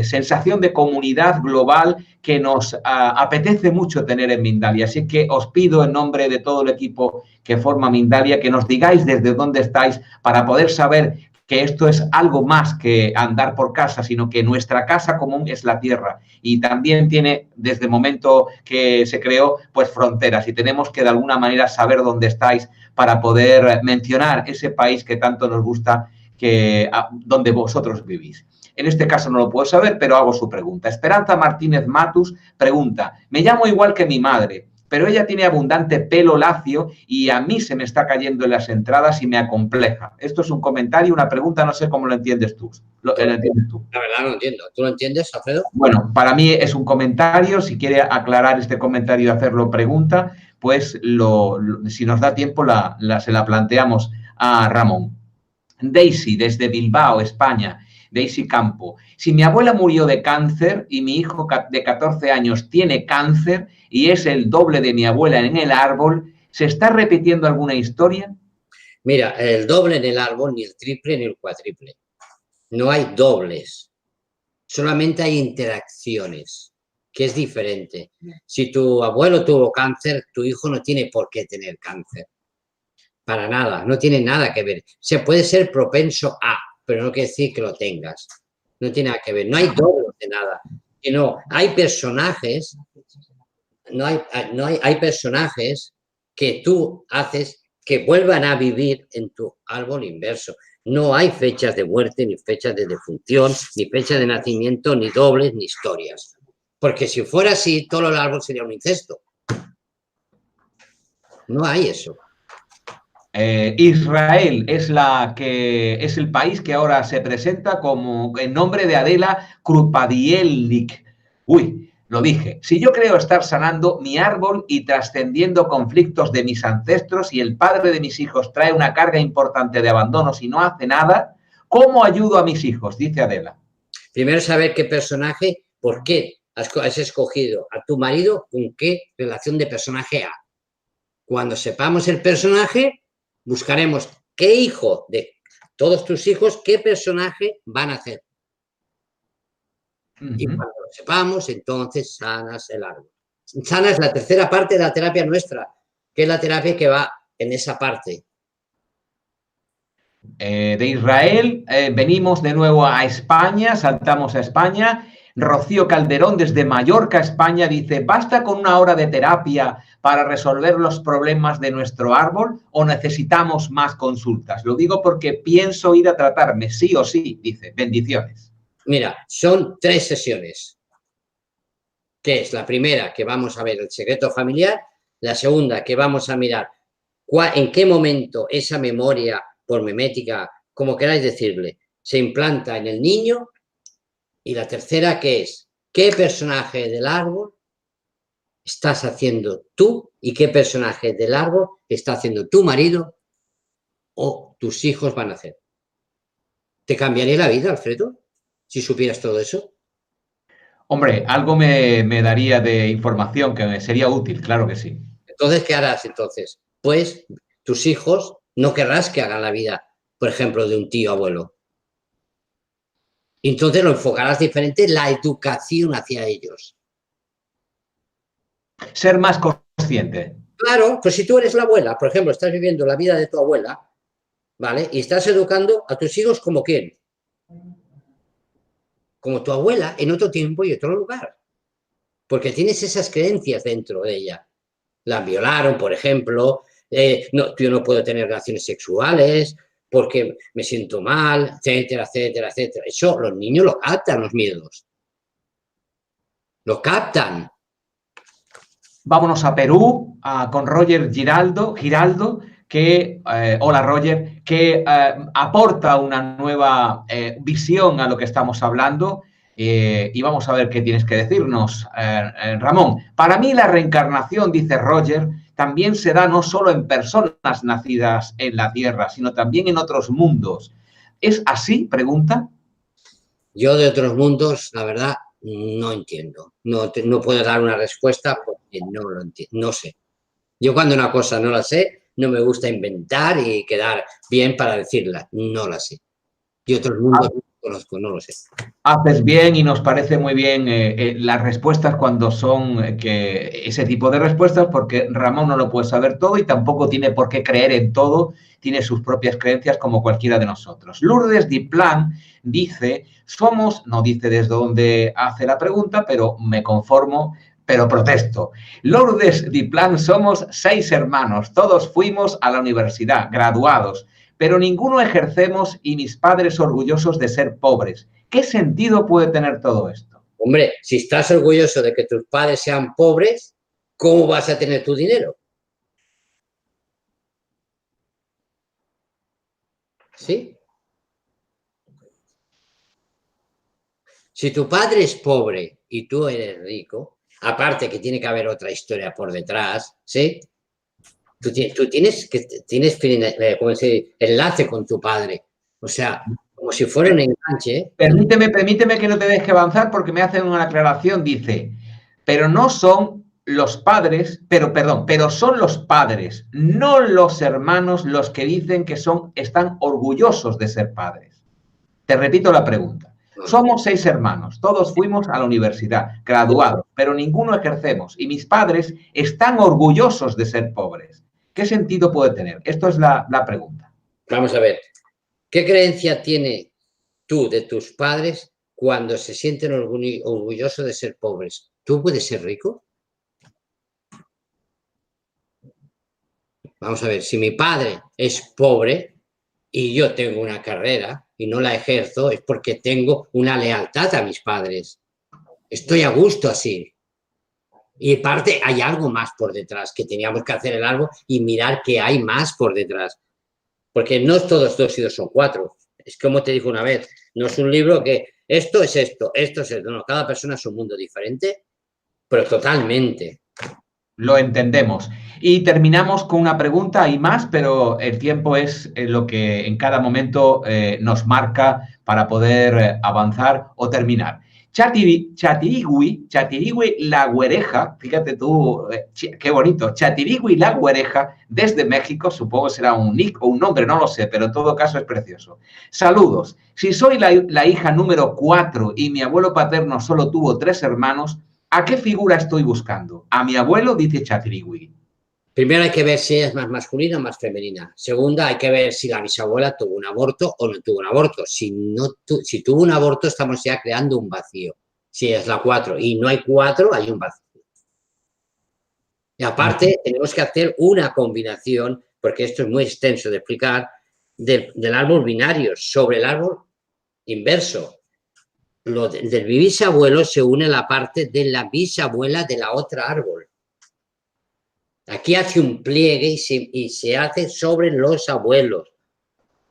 B: sensación de comunidad global que nos apetece mucho tener en Mindalia. Así que os pido en nombre de todo el equipo que forma Mindalia que nos digáis desde dónde estáis para poder saber que esto es algo más que andar por casa, sino que nuestra casa común es la tierra y también tiene, desde el momento que se creó, pues fronteras y tenemos que de alguna manera saber dónde estáis para poder mencionar ese país que tanto nos gusta, donde vosotros vivís. En este caso no lo puedo saber, pero hago su pregunta. Esperanza Martínez Matus pregunta, me llamo igual que mi madre, pero ella tiene abundante pelo lacio y a mí se me está cayendo en las entradas y me acompleja. Esto es un comentario, una pregunta, no sé cómo lo entiendes tú. ¿Lo entiendes tú?
C: La verdad no entiendo. ¿Tú lo entiendes, Alfredo?
B: Bueno, para mí es un comentario. Si quiere aclarar este comentario y hacerlo pregunta, pues si nos da tiempo se la planteamos a Ramón. Daisy, desde Bilbao, España. Daisy Campo. Si mi abuela murió de cáncer y mi hijo de 14 años tiene cáncer y es el doble de mi abuela en el árbol, ¿se está repitiendo alguna historia?
C: Mira, el doble en el árbol, ni el triple ni el cuatriple. No hay dobles. Solamente hay interacciones, que es diferente. Si tu abuelo tuvo cáncer, tu hijo no tiene por qué tener cáncer. Para nada, no tiene nada que ver. Se puede ser propenso a, pero no quiere decir que lo tengas. No tiene nada que ver. No hay dobles de nada. Y no, hay personajes, hay personajes que tú haces que vuelvan a vivir en tu árbol inverso. No hay fechas de muerte, ni fechas de defunción, ni fechas de nacimiento, ni dobles, ni historias. Porque si fuera así, todo el árbol sería un incesto. No hay eso.
B: Israel es el país que ahora se presenta como en nombre de Adela Krupadielnik. Uy, lo dije. Si yo creo estar sanando mi árbol y trascendiendo conflictos de mis ancestros y el padre de mis hijos trae una carga importante de abandonos y no hace nada, ¿cómo ayudo a mis hijos? Dice Adela.
C: Primero saber qué personaje, por qué has escogido a tu marido, con qué relación de personaje ha. Cuando sepamos el personaje, buscaremos qué hijo de todos tus hijos, qué personaje van a hacer. Y cuando lo sepamos, entonces sanas el árbol. Sana es la tercera parte de la terapia nuestra, que es la terapia que va en esa parte.
B: De Israel, venimos de nuevo a España, saltamos a España. Rocío Calderón, desde Mallorca, España, dice, ¿basta con una hora de terapia para resolver los problemas de nuestro árbol o necesitamos más consultas? Lo digo porque pienso ir a tratarme, sí o sí, dice. Bendiciones.
C: Mira, son 3 sesiones. Que es la primera, que vamos a ver el secreto familiar. La segunda, que vamos a mirar en qué momento esa memoria por memética, como queráis decirle, se implanta en el niño. Y la tercera, que es qué personaje del árbol estás haciendo tú y qué personaje del árbol está haciendo tu marido o tus hijos van a hacer. ¿Te cambiaría la vida, Alfredo, si supieras todo eso?
B: Hombre, algo me daría de información que me sería útil, claro que sí.
C: Entonces, ¿qué harás entonces? Pues tus hijos no querrás que hagan la vida, por ejemplo, de un tío abuelo. Entonces lo enfocarás diferente, la educación hacia ellos.
B: Ser más consciente.
C: Claro, pues si tú eres la abuela, por ejemplo, estás viviendo la vida de tu abuela, ¿vale? Y estás educando a tus hijos como quién. Como tu abuela en otro tiempo y otro lugar. Porque tienes esas creencias dentro de ella. La violaron, por ejemplo. No, yo no puedo tener relaciones sexuales porque me siento mal, etcétera, etcétera, etcétera. Eso los niños lo captan, los miedos. Lo captan.
B: Vámonos a Perú con Roger Giraldo, que, hola Roger, que aporta una nueva visión a lo que estamos hablando. Y vamos a ver qué tienes que decirnos, Ramón. Para mí la reencarnación, dice Roger, también se da no solo en personas nacidas en la Tierra, sino también en otros mundos. ¿Es así? Pregunta.
C: Yo de otros mundos, la verdad, no entiendo. No puedo dar una respuesta porque no lo entiendo. No sé. Yo cuando una cosa no la sé, no me gusta inventar y quedar bien para decirla. No la sé. Y otros mundos no conozco, no lo sé.
B: Haces bien y nos parece muy bien las respuestas cuando son ese tipo de respuestas, porque Ramón no lo puede saber todo y tampoco tiene por qué creer en todo, tiene sus propias creencias como cualquiera de nosotros. Lourdes Diplan dice, no dice desde dónde hace la pregunta, pero me conformo, pero protesto. Lourdes Diplan, somos 6 hermanos, todos fuimos a la universidad, graduados, pero ninguno ejercemos y mis padres orgullosos de ser pobres. ¿Qué sentido puede tener todo esto?
C: Hombre, si estás orgulloso de que tus padres sean pobres, ¿cómo vas a tener tu dinero? ¿Sí? Si tu padre es pobre y tú eres rico, aparte que tiene que haber otra historia por detrás, ¿sí? Tú tienes ¿cómo se dice? Enlace con tu padre. O sea, como si fuera un enganche.
B: Permíteme que no te deje avanzar porque me hacen una aclaración. Dice, pero no son los padres, pero son los padres, no los hermanos los que dicen que están orgullosos de ser padres. Te repito la pregunta. Somos 6 hermanos, todos fuimos a la universidad, graduados, pero ninguno ejercemos y mis padres están orgullosos de ser pobres. ¿Qué sentido puede tener? Esto es la pregunta.
C: Vamos a ver, ¿qué creencia tiene tú de tus padres cuando se sienten orgullosos de ser pobres? ¿Tú puedes ser rico? Vamos a ver, si mi padre es pobre y yo tengo una carrera y no la ejerzo, es porque tengo una lealtad a mis padres. Estoy a gusto así. Y aparte hay algo más por detrás, que teníamos que hacer el árbol y mirar qué hay más por detrás. Porque no todos 2 y 2 son 4. Es como te dijo una vez, no es un libro que esto es esto es esto. No, cada persona es un mundo diferente, pero totalmente.
B: Lo entendemos. Y terminamos con una pregunta, hay más, pero el tiempo es lo que en cada momento nos marca para poder avanzar o terminar. Chatirigui La Güereja, fíjate tú, qué bonito, Chatirigui La Güereja, desde México, supongo será un nick o un nombre, no lo sé, pero en todo caso es precioso. Saludos, si soy la hija número 4 y mi abuelo paterno solo tuvo 3 hermanos, ¿a qué figura estoy buscando? A mi abuelo, dice Chatirigui.
C: Primero hay que ver si es más masculina o más femenina. Segunda, hay que ver si la bisabuela tuvo un aborto o no tuvo un aborto. Si tuvo un aborto, estamos ya creando un vacío. Si es la 4 y no hay 4, hay un vacío. Y aparte, tenemos que hacer una combinación, porque esto es muy extenso de explicar, del árbol binario sobre el árbol inverso. del bisabuelo se une la parte de la bisabuela de la otra árbol. Aquí hace un pliegue y se hace sobre los abuelos.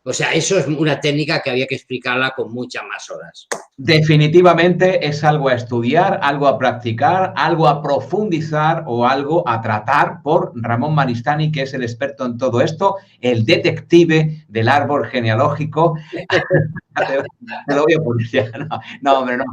C: O sea, eso es una técnica que había que explicarla con muchas más horas.
B: Definitivamente es algo a estudiar, algo a practicar, algo a profundizar o algo a tratar por Ramón Maristany, que es el experto en todo esto, el detective del árbol genealógico. Te lo voy a poner ya. No, hombre, no.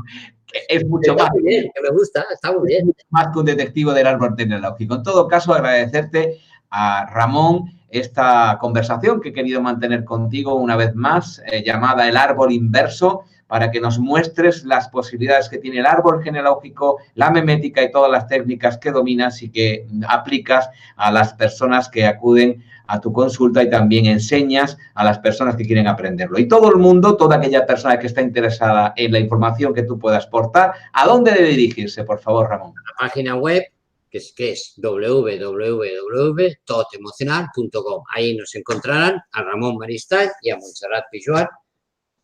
B: Es mucho
C: está
B: más.
C: Muy bien, que me gusta, está muy bien.
B: Más que un detective del árbol genealógico. En todo caso, agradecerte a Ramón esta conversación que he querido mantener contigo una vez más, llamada El Árbol Inverso, para que nos muestres las posibilidades que tiene el árbol genealógico, la memética y todas las técnicas que dominas y que aplicas a las personas que acuden a tu consulta y también enseñas a las personas que quieren aprenderlo. Y todo el mundo, toda aquella persona que está interesada en la información que tú puedas aportar, ¿a dónde debe dirigirse, por favor, Ramón?
C: La página web, que es www.totemocional.com. Ahí nos encontrarán a Ramón Maristany y a Montserrat Pijuan,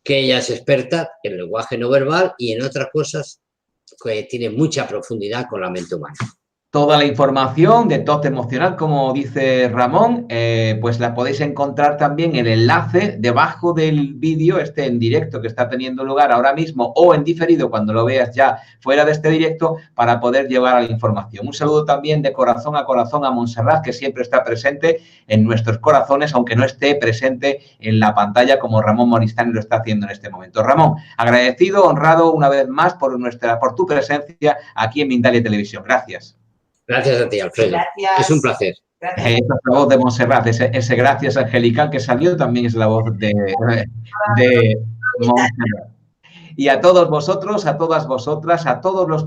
C: que ella es experta en lenguaje no verbal y en otras cosas que tiene mucha profundidad con la mente humana.
B: Toda la información de TOT Emocional, como dice Ramón, pues la podéis encontrar también el enlace debajo del vídeo, en directo que está teniendo lugar ahora mismo o en diferido cuando lo veas ya fuera de este directo, para poder llevar a la información. Un saludo también de corazón a Montserrat, que siempre está presente en nuestros corazones, aunque no esté presente en la pantalla como Ramón Maristany lo está haciendo en este momento. Ramón, agradecido, honrado una vez más por tu presencia aquí en Mindalia Televisión. Gracias.
C: Gracias a ti, Alfredo. Gracias. Es un placer.
B: Esa es la voz de Montserrat, ese gracias angelical que salió también es la voz de Montserrat. Y a todos vosotros, a todas vosotras, a todos los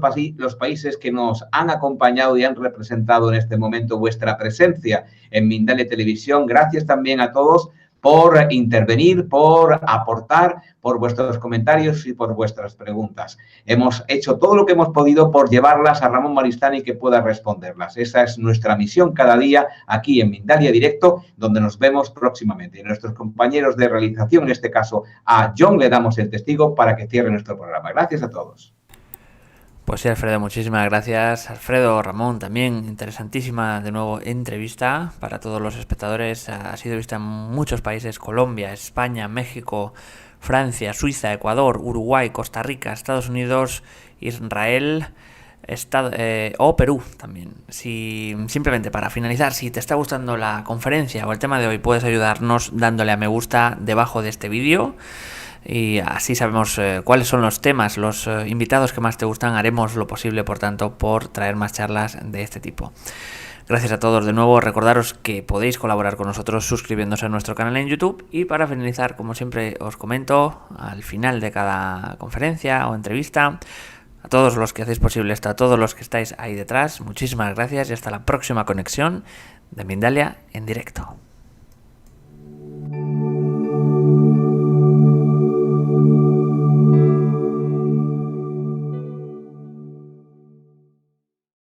B: países que nos han acompañado y han representado en este momento vuestra presencia en Mindalia Televisión, gracias también a todos por intervenir, por aportar, por vuestros comentarios y por vuestras preguntas. Hemos hecho todo lo que hemos podido por llevarlas a Ramón Maristany que pueda responderlas. Esa es nuestra misión cada día aquí en Mindalia Directo, donde nos vemos próximamente. Y a nuestros compañeros de realización, en este caso a John, le damos el testigo para que cierre nuestro programa. Gracias a todos.
A: Pues sí, Alfredo, muchísimas gracias. Alfredo, Ramón, también interesantísima de nuevo entrevista para todos los espectadores. Ha sido vista en muchos países: Colombia, España, México, Francia, Suiza, Ecuador, Uruguay, Costa Rica, Estados Unidos, Israel o Perú también. Simplemente para finalizar, si te está gustando la conferencia o el tema de hoy, puedes ayudarnos dándole a me gusta debajo de este vídeo. Y así sabemos cuáles son los temas, los invitados que más te gustan. Haremos lo posible, por tanto, por traer más charlas de este tipo. Gracias a todos de nuevo. Recordaros que podéis colaborar con nosotros suscribiéndose a nuestro canal en YouTube. Y para finalizar, como siempre os comento, al final de cada conferencia o entrevista, a todos los que hacéis posible esto, a todos los que estáis ahí detrás, muchísimas gracias y hasta la próxima conexión de Mindalia en directo.